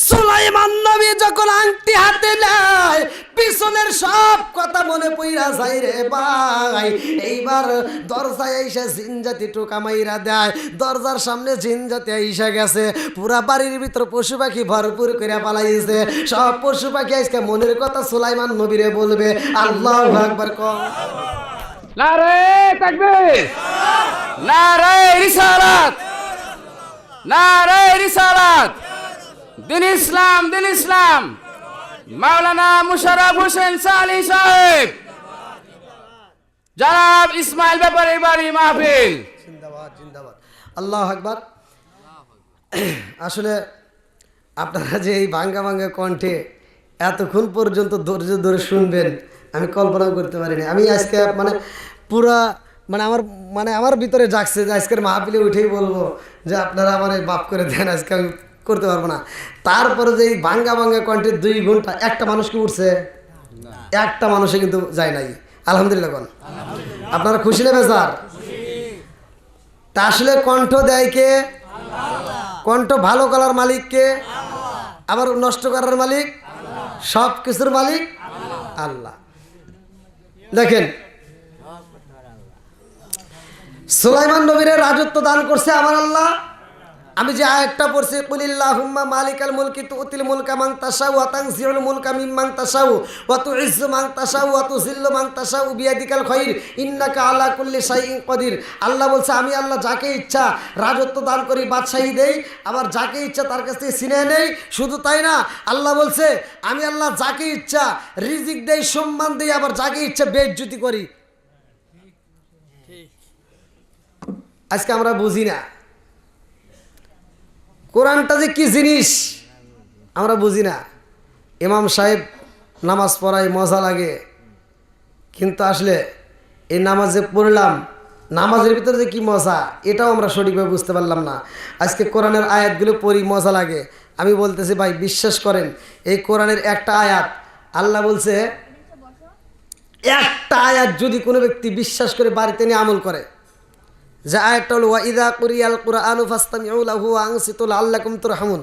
সুলাইমান নবী যখন আংটি হাতে নেয়, পিছনের সব কথা মনে পইরা যায় রে ভাই। এইবার দরজায় আইসা জিনজাতি টোকা মাইরা দেয়, দরজার সামনে জিনজাতি আইসা গেছে, পুরা বাড়ির ভিতর পশু পাখি ভরপুর করে পালাইছে। সব পশু পাখি আজকে মনের কথা সুলাইমান নবীরে বলবে। আল্লাহু আকবার কও।
নারে তাকবীর, নারে রিসালাত, নারে রিসালাত। দিন ইসলাম, দিন ইসলাম। মাওলানা মুশাররফ হোসেন সালি সাহেব, জনাব ইসমাইল ব্যাপারীর বাড়ি মাহফিল।
জিন্দাবাদ, জিন্দাবাদ। আল্লাহু আকবার। আসলে আপনারা যে এই ভাঙ্গা ভাঙ্গা কণ্ঠে এতক্ষণ পর্যন্ত ধৈর্য ধরে শুনবেন আমি কল্পনা করতে পারিনি। আমি আজকে পুরা আমার ভিতরে জাগছে যে আজকের মাহফিলে উঠেই বলবো যে আপনারা আমার মাফ করে দেন, আজকে আমি করতে পারবো না। তারপরে যে এই ভাঙ্গা ভাঙ্গা কণ্ঠে 2 ঘন্টা একটা মানুষ কি উঠছে? একটা মানুষে কিন্তু যায় নাই। আলহামদুলিল্লাহ কোন। আপনারা খুশি নেবে স্যার? তা আসলে কণ্ঠ দেয় কে? কণ্ঠ ভালো করার মালিক কে? আবার নষ্ট করার মালিক? সব কিছুর মালিক আল্লাহ। দেখেন, সুলাইমান নবীর রাজত্ব দান করছে আমার আল্লাহ। আমি যে আয়াতটা পড়ছি, কুলিল্লাহুম্মা মালিকাল মুলকি তুতিল মুলকা মান তাশাউ ওয়া তানজিউল মুলকা মিম্মান তাশাউ ওয়া তুইজ্জু মান তাশাউ ওয়া তুযিল্লু মান তাশাউ বিয়াদিকাল খায়র ইন্নাকা আলা কুল্লি শাইইন কাদির। আল্লাহ বলছে আমি আল্লাহ যাকে ইচ্ছা রাজত্ব দান করি, বাদশাহী দেই, আবার যাকে ইচ্ছা তার কাছ থেকে ছিনিয়ে নেই। শুধু তাই না, আল্লাহ বলছে আমি আল্লাহ যাকে ইচ্ছা রিজিক দেই, সম্মান দেই, আবার যাকে ইচ্ছা বেইজ্জতি করি। আজকে আমরা বুঝি না কোরআনটা যে কি জিনিস, আমরা বুঝি না। ইমাম সাহেব নামাজ পড়ায় মজা লাগে, কিন্তু আসলে এই নামাজ যে পড়লাম, নামাজের ভিতরে যে কি মজা, এটাও আমরা সঠিকভাবে বুঝতে পারলাম না। আজকে কোরআনের আয়াতগুলো পড়ি মজা লাগে। আমি বলতেছি ভাই বিশ্বাস করেন, এই কোরআনের একটা আয়াত আল্লাহ বলছে, একটা আয়াত যদি কোনো ব্যক্তি বিশ্বাস করে বাড়িতে নিয়ে আমল করে, যে আয়াতটা হলো ওয়া ইযা কুরিয়াল কুরআনু ফাসতামিউ লাহু ওয়া আনসিতু লাআল্লাকুম তুরহামুন।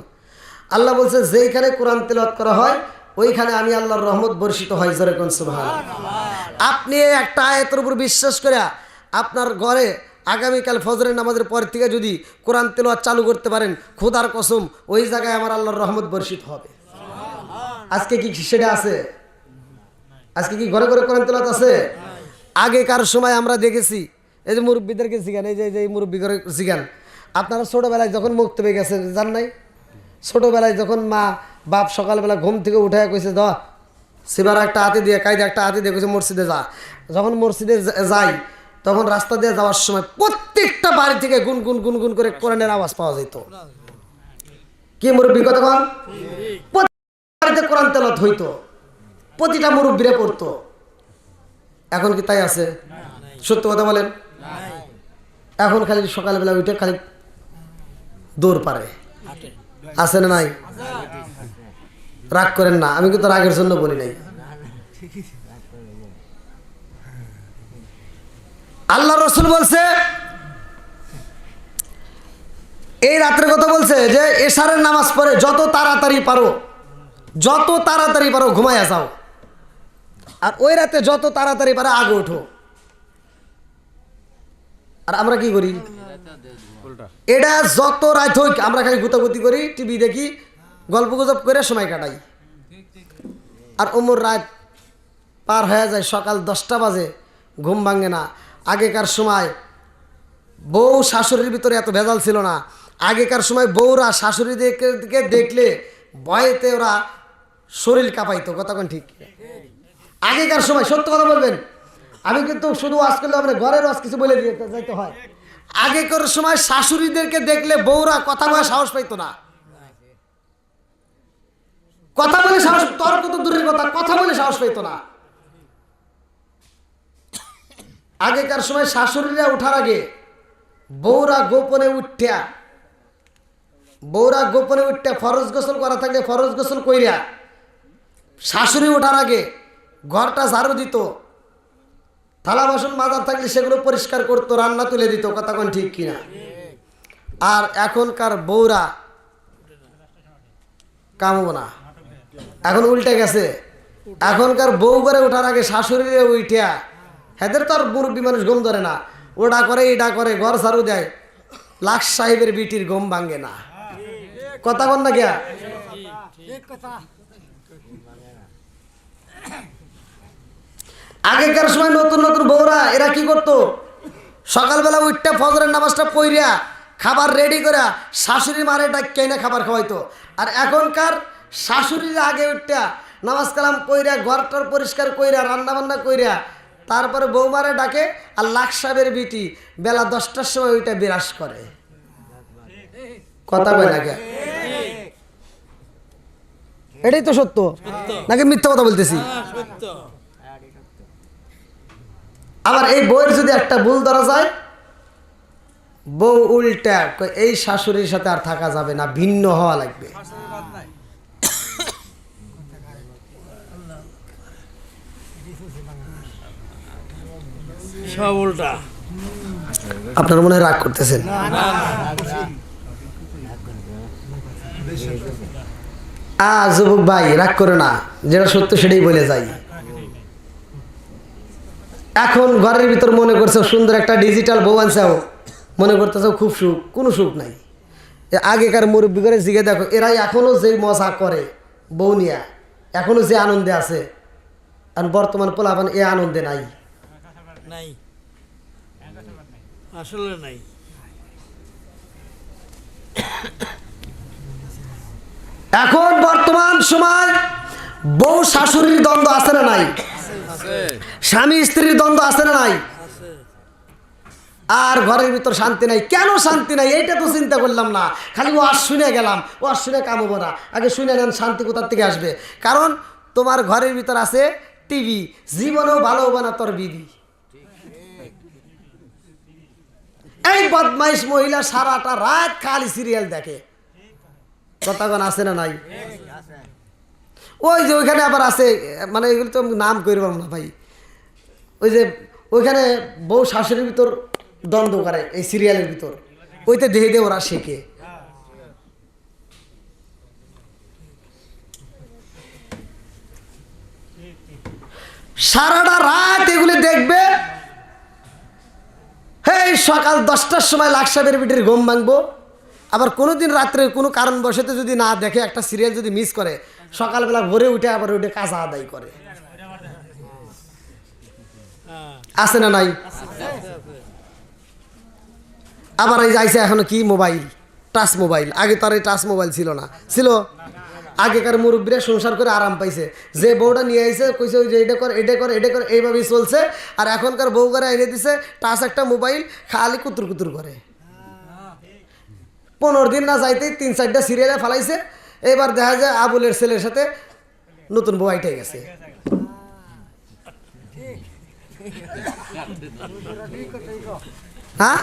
আল্লাহ বলছে যেইখানে কোরআন তেলাওয়াত করা হয় ওইখানে আমি আল্লাহর রহমত বর্ষিত হয়। জোরে কোন সুবহানাল্লাহ। আপনি এই একটা আয়াতের উপর বিশ্বাস করে আপনার ঘরে আগামীকাল ফজরের নামাজের পর থেকে যদি কোরআন তেলাওয়াত চালু করতে পারেন, খোদার কসম ওই জায়গায় আমার আল্লাহর রহমত বর্ষিত হবে। আজকে কি সেটা আছে? আজকে কি ঘরে ঘরে কোরআন তেলাওয়াত আছে? আগেকার সময় আমরা দেখেছি, এই যে মুরব্বীদেরকে জিগান, এই যে মুরব্বী করে জিগান, আপনারা ছোটোবেলায় যখন মুক্ত পেয়ে গেছেন জান নাই? ছোটোবেলায় যখন মা বাপ সকালবেলা ঘুম থেকে উঠে কইছে দ সিবার একটা হাতে দিয়ে কায়দা একটা হাতে দিয়ে কইছে মসজিদে যা, যখন মসজিদে যাই তখন রাস্তা দিয়ে যাওয়ার সময় প্রত্যেকটা বাড়ি থেকে গুন গুন গুন গুন করে কোরআনের আওয়াজ পাওয়া যেত। কি মুরব্বী কথা বল? বাড়িতে কোরআন তেলাওয়াত হইতো, প্রতিটা মুরব্বীরা পড়তো। এখন কি তাই আছে? সত্য কথা বলেন। এখন খালি সকালবেলা উঠে খালি দৌড় পারে, আছে না নাই? রাগ করেন না, আমি কিন্তু রাগের জন্য বলি নাই। আল্লাহ রসুল বলছে, এই রাতের কথা বলছে যে এশারের নামাজ পড়ে যত তাড়াতাড়ি পারো ঘুমাইয়া যাও, আর ওই রাতে যত তাড়াতাড়ি পারো আগে ওঠো। আর আমরা কি করি? এটা যত রাত হোক আমরা খালি গুতাগুতি করি, টিভি দেখি, গল্প গুজব করে সময় কাটাই। আর ওমর রাত পার হয়ে যায়, সকাল 10টা বাজে, ঘুম ভাঙে না। আগেকার সময় বউ শাশুড়ির ভিতরে এত ভেজাল ছিল না। আগেকার সময় বউরা শাশুড়িদেরকে দেখলে ভয়েতে ওরা শরীর কাঁপাইতো। কথা কোন ঠিক? আগেকার সময় সত্য কথা বলবেন, আমি কিন্তু শুধু ওয়াজ করলে আমরা ঘরের ওয়াজ কিছু বলে দিয়ে যাইতে হয়। আগেকার সময় শাশুড়িদেরকে দেখলে বউরা কথা বলে সাহস পাইতো না। কথা বলে সাহস, তর্ক তো দূরের কথা, কথা বলে সাহস পাইতো না। আগেকার সময় শাশুড়িরা উঠার আগে বউরা গোপনে উঠা ফরজ গোসল করা থাকলে ফরজ গোসল কইরা শাশুড়ি ওঠার আগে ঘরটা ঝাড়ু দিত, থালা বাসন মাজার থাকলে সেগুলো পরিষ্কার করতো, রান্না তুলে দিত। কথা কোন ঠিক কিনা? আর এখনকার বউরা কামবো না, এখন উল্টে গেছে। এখনকার বউ করে ওঠার আগে শাশুড়িরে উঠিয়া, হেদের তো আর মুরব্বী মানুষ ঘুম ধরে না, ওটা করে এটা করে, ঘর ঝাড়ু দেয়। লাখ সাহেবের বিটির ঘুম ভাঙে না। কথা কন না গিয়া? আগেকার সময় নতুন নতুন বউরা এরা কি করতো? সকালবেলা উঠটা ফজরের নামাজটা পইরা খাবার রেডি করে শাশুড়ি মারে ডাক্কে না খাবার খাওয়াইতো। আর এখনকার শাশুড়িরা আগে উঠটা নামাজ কালাম কইরা ঘরটার পরিষ্কার কইরা রান্না বান্না কইরা তারপরে বৌমারে ডাকে। আর লাখ সাহেবের বিটি বেলা 10টার সময় ওইটা বিরাজ করে। কথা কয় না কে? এটাই তো সত্য নাকি মিথ্যা কথা বলতেছি? আবার এই বউয়ের যদি একটা ভুল ধরা যায়, বউ উল্টা এই শাশুড়ির সাথে আর থাকা যাবে না, ভিন্ন হওয়া লাগবে।
সব উল্টা।
আপনারা মনে হয় রাগ করতেছেন। যুবক ভাই রাগ করে না, যেটা সত্য সেটাই বলে যাই। এখন ঘরের ভিতর মনে করছে সুন্দর একটা ডিজিটাল বউ আনছাও, মনে করতেছ খুব সুখ, কোনো সুখ নাই। আগেকার মুরব্বী করে জিগে দেখো, এরাই এখনো যে মজা করে বউ নিয়া, এখনো যে আনন্দে আছে। আর বর্তমান পোলাপান এ আনন্দে নাই,
নাই, আসলে নাই।
এখন বর্তমান সময় বউ শাশুড়ির দ্বন্দ্ব আছে না নাই? স্বামী স্ত্রীর দ্বন্দ্ব আছে না নাই? আর ঘরের ভিতর শান্তি নাই। কেন শান্তি নাই এইটা তো চিন্তা করলাম না, খালি ও আর শুনে গেলাম, ও আর শুনে কাম হবো না। আগে শুনে নেন শান্তি কোথার থেকে আসবে। কারণ তোমার ঘরের ভিতর আছে টিভি, জীবনেও ভালো হবে না তোর বিবি। এই বদমাইশ মহিলা সারাটা রাত খালি সিরিয়াল দেখে। কথাগণ আছে না নাই? ওই যে ওইখানে আবার আছে, মানে এগুলো তো নাম করব না ভাই, ওই যে ওইখানে বউ শাশুড়ির ভিতর দ্বন্দ্ব করে এই সিরিয়ালের ভিতর, ওইতে দেখে দিয়ে ওরা শেখে। সারাটা রাত এগুলি দেখবে। এই সকাল 10টার সময় লাখ সাহেবের বিটির ঘুম ভাঙবো। আবার কোনোদিন রাত্রে কোনো কারণবশত যদি না দেখে, একটা সিরিয়াল যদি মিস করে, সকালবেলা ভোরে উঠে আবার উঠে কাজা আদায় করে। আছে না নাই? আবার এই যাইছে এখনো কি মোবাইল, টাচ মোবাইল। আগে তো আর এই টাচ মোবাইল ছিল না, ছিল আগেকার মুরব্বীরা সংসার করে আরাম পাইছে। যে বউটা নিয়ে আইছে কইছে ওই যে এটা কর এটা কর এটা কর, এইভাবেই চলছে। আর এখনকার বউ করে এনে দিছে টাচ একটা মোবাইল, খালি কুতুর কুতুর করে। 15 দিন না যাইতেই 3-4টা সিরিয়ালে ফালাইছে। এবার দেখা যায় আবুলের ছেলের সাথে নতুন বউ আইটে গেছে। হ্যাঁ,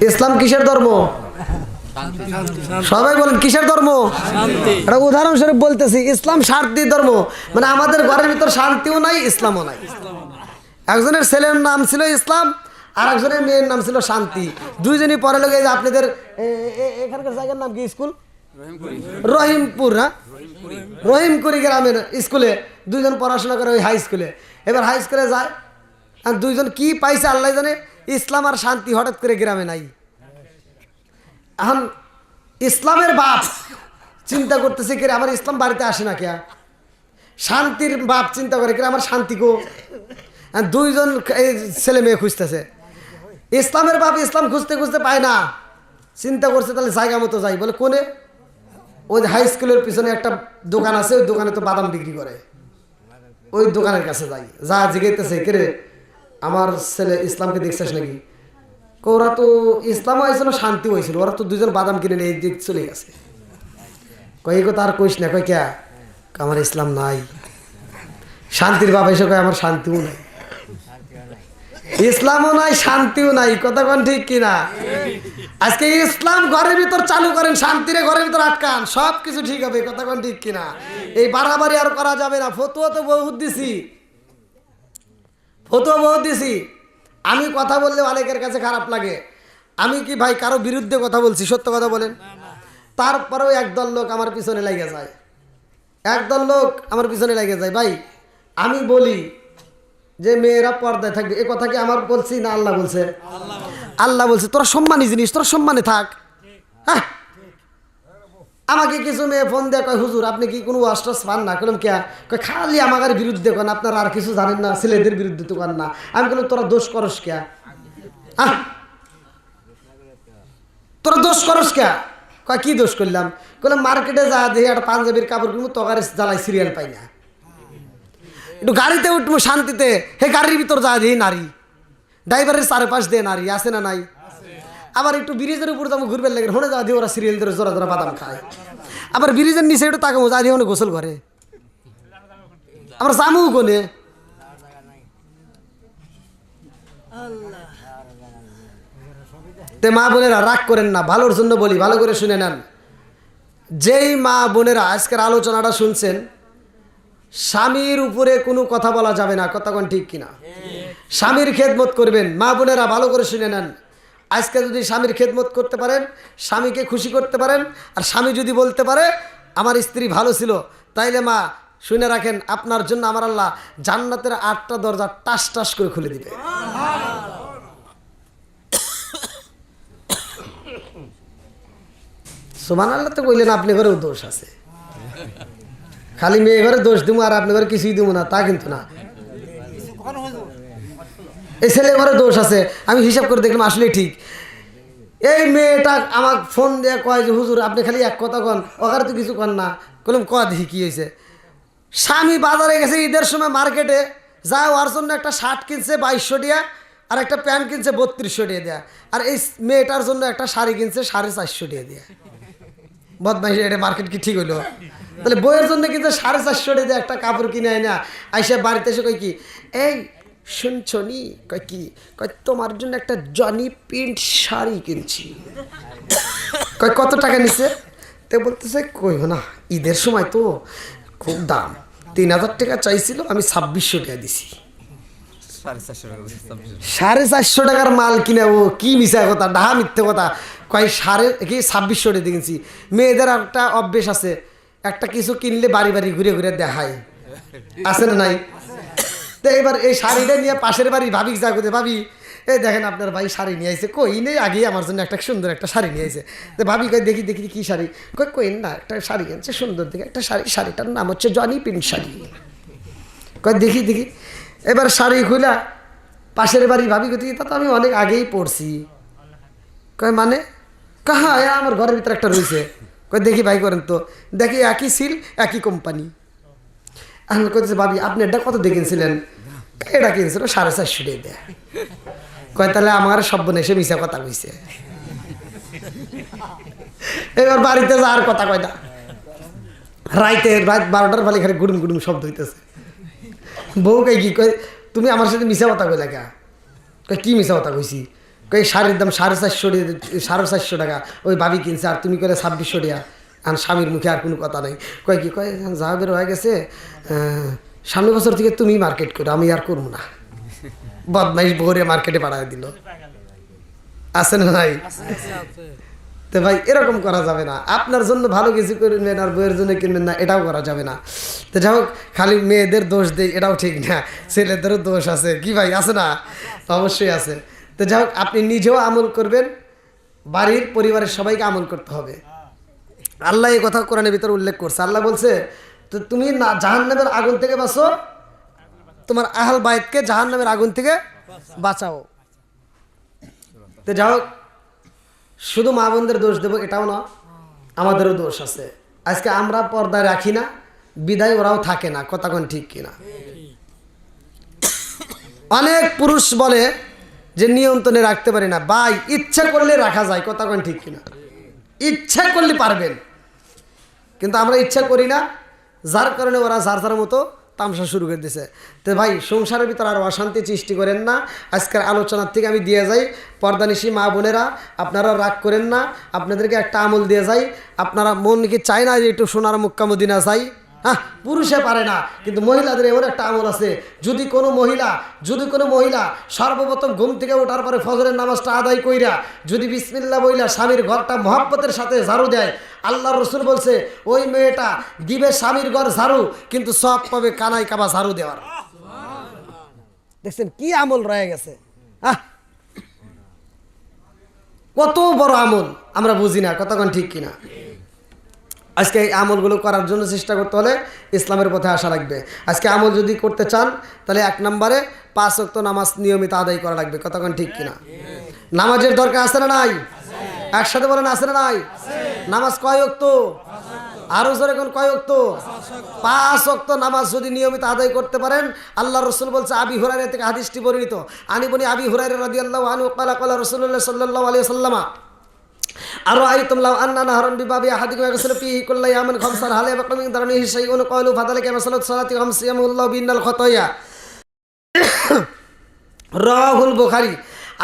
ইসলাম কিসের ধর্ম? সবাই বলেন কিসের ধর্ম? একটা উদাহরণস্বরূপ বলতেছি, ইসলাম শান্তির ধর্ম। মানে আমাদের ঘরের ভিতর শান্তিও নাই, ইসলামও নাই। একজনের ছেলের নাম ছিল ইসলাম, আর একজনের মেয়ের নাম ছিল শান্তি। দুইজনই পরে লোক। এই যে আপনাদের এখানকার জায়গার নাম কি? স্কুল রহিমপুর। হ্যাঁ, রহিমপুরি গ্রামের স্কুলে দুইজন পড়াশোনা করে, ওই হাই স্কুলে। এবার হাই স্কুলে যায়, আর দুইজন কি পাইছে আল্লাহ জানে, ইসলাম আর শান্তি হঠাৎ করে গ্রামে নাই। এখন ইসলামের বাপ চিন্তা করতেছে কি আমার ইসলাম বাড়িতে আসে না কে? শান্তির বাপ চিন্তা করে কি আমার শান্তি কো? দুইজন ছেলে মেয়ে খুঁজতেছে। ইসলামের বাপ ইসলাম খুঁজতে খুঁজতে পায় না, চিন্তা করছে তাহলে জায়গা মতো যাই। বলে কোনে? ওই হাই স্কুলের পিছনে একটা দোকান আছে, ওই দোকানে তো বাদাম বিক্রি করে, ওই দোকানের কাছে যাই। যা জিগাইতেছে কে রে আমার ছেলে ইসলামকে দেখছিস নাকি? ওরা তো ইসলামও হয়েছিল শান্তি হয়েছিল, ওরা তো দুজন বাদাম কিনে নিয়ে দিক চলে গেছে। কই কথা আর কইস না। কই কে? আমার ইসলাম নাই। শান্তির বাবা এসে কয় আমার শান্তিও নাই, ইসলামও নাই, শান্তিও নাই। কথা কোন ঠিক কিনা? আজকে ইসলাম ঘরের ভিতর চালু করেন, শান্তিরে ঘরের ভিতর আটকান, সব কিছু ঠিক হবে। কথা কোন ঠিক কিনা? এই বাড়াবাড়ি আর করা যাবে না। ফতুয়া তো বহুত দিছি, ফতুয়া বহুত দিছি। আমি কথা বললে অনেকের কাছে খারাপ লাগে। আমি কি ভাই কারো বিরুদ্ধে কথা বলছি? সত্য কথা বলেন। তারপরেও একদল লোক আমার পিছনে লেগে যায়, একদল লোক আমার পিছনে লেগে যায়। ভাই আমি বলি যে মেয়েরা পর্দায় থাকবে, এ কথা কি আমার বলছি না আল্লাহ বলছে? আল্লাহ বলছে তোরা সম্মানী জিনিস, তোরা সম্মানে থাক। হ্যাঁ, আমাকে কিছু মেয়ে ফোন দেয়, কয় হুজুর আপনি কি কোনো ওয়াস্টাস পান না? বললাম কে? কয় খালি আমার বিরুদ্ধে কন, আপনারা আর কিছু জানেন না, ছেলেদের বিরুদ্ধে তো কন না। আমি বললাম তোরা দোষ করস কে? হ্যাঁ, তোরা দোষ করস কে? কয় কি দোষ করলাম? বললাম মার্কেটে যা দেখি একটা পাঞ্জাবির কাপড় কিনবো, তকারে জ্বালাই সিরিয়াল পাই না। একটু গাড়িতে উঠবো শান্তিতে, হে গাড়ির ভিতর যা দেখি নারী, ড্রাইভারের চারপাশ দিয়ে নারী, আছে না নাই? আবার একটু ব্রিজের উপর যাবো ঘুরবে লাগে, হনে যা দিয়ে ওরা সিরিয়াল ধরে জোরা জোরা বাদাম খায়। আবার ব্রিজের নিচে একটু তাকাবো, যা দিয়ে গোসল করে। আমরা জামু কোনে? তে মা বোনেরা রাগ করেন না, ভালোর জন্য বলি, ভালো করে শুনে নেন। যেই মা বোনেরা আজকের আলোচনাটা শুনছেন, স্বামীর উপরে কোনো কথা বলা যাবে না। কথা কোন ঠিক কিনা? স্বামীর খেদমত করবেন। মা বোনেরা ভালো করে শুনে নেন, আজকে যদি স্বামীর খেদমত করতে পারেন, স্বামীকে খুশি করতে পারেন, আর স্বামী যদি বলতে পারে আমার স্ত্রী ভালো ছিল, তাইলে মা শুনে রাখেন আপনার জন্য আমার আল্লাহ জান্নাতের 8টা দরজা টাস টাস করে খুলে দিবে। সুবহানাল্লাহ তো বললেন, আপনি ঘরেও দোষ আছে। খালি মেয়ে ঘরে দোষ দিব আর আপনি ঘরে কিছুই দিব না, তা কিন্তু না। এই ছেলে ঘরে দোষ আছে, আমি হিসাব করে দেখলাম আসলে ঠিক। এই মেয়েটা আমাকে ফোন দিয়ে কয় যে হুজুর আপনি খালি এক কথা কন, ওখানে তো কিছু কন না। বললাম ক দেখি কী হয়েছে। স্বামী বাজারে গেছে ঈদের সময় মার্কেটে, যা ওর জন্য একটা শার্ট কিনছে 2200 টাকা, আর একটা প্যান্ট কিনছে 3200 টাকা দেয়া, আর এই মেয়েটার জন্য একটা শাড়ি কিনছে 450 টাকা দেয়া। বদমাইশি, এটা মার্কেট কি ঠিক হইলো? তাহলে বইয়ের জন্য কিন্তু 450 টাকা দিয়ে একটা কাপড় কিনে আয় না, আইসা বাড়িতে এসে কই কি এই শুনছনি, কয় কি, কয় তোমার জন্য একটা জনি প্রিন্ট শাড়ি কিনছি। কয় কত টাকা নিছে? তো বলতেছে কই না ঈদের সময় তো খুব দাম, 3000 টাকা চাইছিল, আমি 2600 টাকা দিছি। 450 টাকার মাল কিনে ও কি মিশা কথা, ডাহা মিথ্যে কথা। কয় 2600 টাকা কিনছি। মেয়েদের একটা অভ্যেস আছে, একটা কিছু কিনলে বাড়ি বাড়ি ঘুরে ঘুরে দেখায়, আছে না নাই? তো এবার এই শাড়িটা নিয়ে পাশের বাড়ি ভাবি যা করতে, ভাবি এই দেখেন আপনার ভাই শাড়ি নিয়ে আইছে। কই নেই, আগেই আমার জন্য একটা সুন্দর একটা শাড়ি নিয়ে আইছে। তো ভাবি কই দেখি দেখি কি শাড়ি, কই না একটা শাড়ি আনছে সুন্দর দেখে একটা শাড়ি, শাড়িটার নাম হচ্ছে জনি প্রিন্ট শাড়ি। কই দেখি দেখি, এবার শাড়ি খুলা পাশের বাড়ি ভাবি কই তা তো আমি অনেক আগেই পড়ছি। কয় মানে? কাহা আমার ঘরের ভিতরে একটা রয়েছে। কই দেখি ভাই করেন তো, দেখি একই সিল একই কোম্পানি। আমি কইতেছে ভাবি আপনি এটা কত দিয়ে কিনছিলেন? এটা কিনছিল 450 টাকা দেয়। কয় তাহলে আমার সব এসে মিশা কথা কইছে। এবার বাড়িতে যাওয়ার কথা কয় না, রাত 12টার বালি খালি গুড়ুম গুড়ুম শব্দ হইতেছে। বউ কই কি কয় তুমি আমার সাথে মিশা কথা কইলা কা? কয় কি মিশা কথা কইছি? কই শাড়ির দাম 450 টাকা, ওই ভাবি কিনছে আর তুমি করে 2600 টাকা। আর স্বামীর মুখে আর কোনো কথা নাই। কয় কি কয় যা বের হয়ে গেছে, সামনের বছর থেকে তুমি মার্কেট করো, আমি আর করবো না। বদমাইশ বউরে মার্কেটে পাঠায় দিল, আছে না নাই? তো ভাই এরকম করা যাবে না। আপনার জন্য ভালো কিছু কিনবেন আর বইয়ের জন্য কিনবেন না, এটাও করা যাবে না। তো যাই হোক, খালি মেয়েদের দোষ দেয় এটাও ঠিক না, ছেলেদেরও দোষ আছে। কি ভাই আছে না? অবশ্যই আছে। তো যাই হোক, আপনি নিজেও আমল করবেন, বাড়ির পরিবারের সবাইকে আমল করতে হবে। আল্লাহ এই কথা কোরআনের ভিতরে উল্লেখ করছে। আল্লাহ বলছে তো তুমি না জাহান্নামের আগুন থেকে বাঁচো, তোমার আহল বাইতকে জাহান্নামের আগুন থেকে বাঁচাও। তো যাই হোক, শুধু মা বোনদের দোষ দেবো এটাও না, আমাদেরও দোষ আছে। আজকে আমরা পর্দায় রাখি না বিদায় ওরাও থাকে না, কথা কোন ঠিক কিনা? অনেক পুরুষ বলে যে নিয়ন্ত্রণে রাখতে পারি না। ভাই ইচ্ছা করলে রাখা যায়, কথা কোন ঠিক কিনা? ইচ্ছা করলে পারবেন, কিন্তু আমরা ইচ্ছা করি না, যার কারণে ওরা যার যার মতো তামসা শুরু করে দিছে। তো ভাই সংসারের ভিতরে আর অশান্তি সৃষ্টি করেন না। আজকের আলোচনার থেকে আমি দিয়ে যাই, পর্দানিশী মা বোনেরা আপনারা রাগ করেন না, আপনাদেরকে একটা আমল দিয়ে যাই। আপনারা মন কি চায় না যে একটু সোনার মক্কা মদিনা চাই? হ্যাঁ, পুরুষে পারে না, কিন্তু মহিলাদের এমন একটা আমল আছে। যদি কোনো মহিলা সর্বপ্রথম ঘুম থেকে ওঠার পরে ফজরের নামাজটা আদায় কইরা যদি বিসমিল্লাহ বইলা স্বামীর ঘরটা মহব্বতের সাথে ঝাড়ু দেয়, আল্লাহ রসুল বলছে ওই মেয়েটা দিবে স্বামীর ঘর ঝাড়ু, কিন্তু সব পাবে কানাই কাবা ঝাড়ু দেওয়ার। দেখছেন কি আমল রয়ে গেছে? কত বড় আমল আমরা বুঝি না, কতক্ষণ ঠিক কিনা? আজকে এই আমলগুলো করার জন্য চেষ্টা করতে হলে ইসলামের পথে আসা লাগবে। আজকে আমল যদি করতে চান তাহলে 1 নম্বরে 5 ওয়াক্ত নামাজ নিয়মিত আদায় করা লাগবে, কতক্ষণ ঠিক কিনা? নামাজের দরকার আছে না নাই? একসাথে বলেন আছে না নাই? নামাজ কয় ওয়াক্ত? আরো জোরে কোন কয় ওয়াক্ত? 5 ওয়াক্ত নামাজ যদি নিয়মিত আদায় করতে পারেন, আল্লাহ রসুল বলছে, আবি হুরায়রা থেকে হাদিসটি বর্ণিত, আনিবনি আবি হুরায়রা রাদিয়াল্লাহু আনহু ক্বালা ক্বালা রাসূলুল্লাহ সাল্লাল্লাহু আলাইহি ওয়াসাল্লাম আরো আইতুম লাউ আন্না নাহরান বিবাবি আহাদিকুম ইয়াগসিলু ফীহি কুল্লা ইয়ামিন খামসান হালা ইয়াবকা মিন দারনিহি শাইউন ক্বালু ফাদালিকা মাসালাতু সালাতি খামসিয়ামুল্লাহু বিন্নাল খাতায়া। রাহুল বুখারী।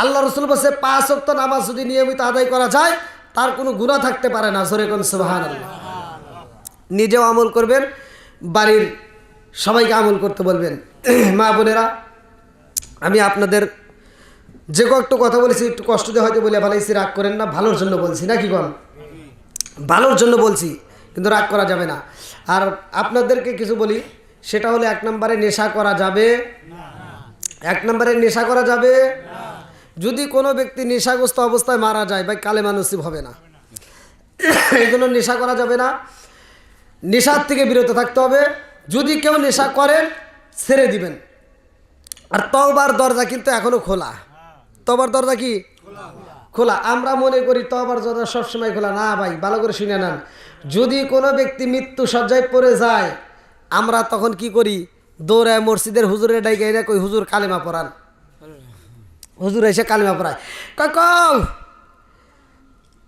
আল্লাহ রাসূল বলেছে 5 ওয়াক্ত নামাজ যদি নিয়মিত আদায় করা যায় তার কোনো গুনাহ থাকতে পারে না। জোরে কোন সুবহানাল্লাহ। নিজেও আমল করবেন, বাড়ির সবাইকে আমল করতে বলবেন। মা বোনেরা, আমি আপনাদের যে কয়েকটা কথা বলেছি একটু কষ্ট দিয়ে হয়তো বলে ভালাইছি, রাগ করেন না, ভালোর জন্য বলছি নাকি কোন? ভালোর জন্য বলছি, কিন্তু রাগ করা যাবে না। আর আপনাদেরকে কিছু বলি, সেটা হলো 1 নম্বরে নেশা করা যাবে। 1 নম্বরে নেশা করা যাবে। যদি কোনো ব্যক্তি নেশাগ্রস্ত অবস্থায় মারা যায়, ভাই কালেমা নসিব হবে না। এই জন্য নেশা করা যাবে না, নেশার থেকে বিরত থাকতে হবে। যদি কেউ নেশা করেন ছেড়ে দিবেন। আর তওবার দরজা কিন্তু এখনো খোলা। তওবার দরজা কি খোলা? আমরা মনে করি তওবার দরজা সবসময় খোলা না ভাই, ভালো করে শুনে নেন। যদি কোনো ব্যক্তি মৃত্যু সজ্জায় পড়ে যায়, আমরা তখন কি করি? দৌড়ায় মসজিদের হুজুরের ডাইকে কই হুজুর কালেমা পড়ান। হুজুর এসে কালেমা পড়ায়, কও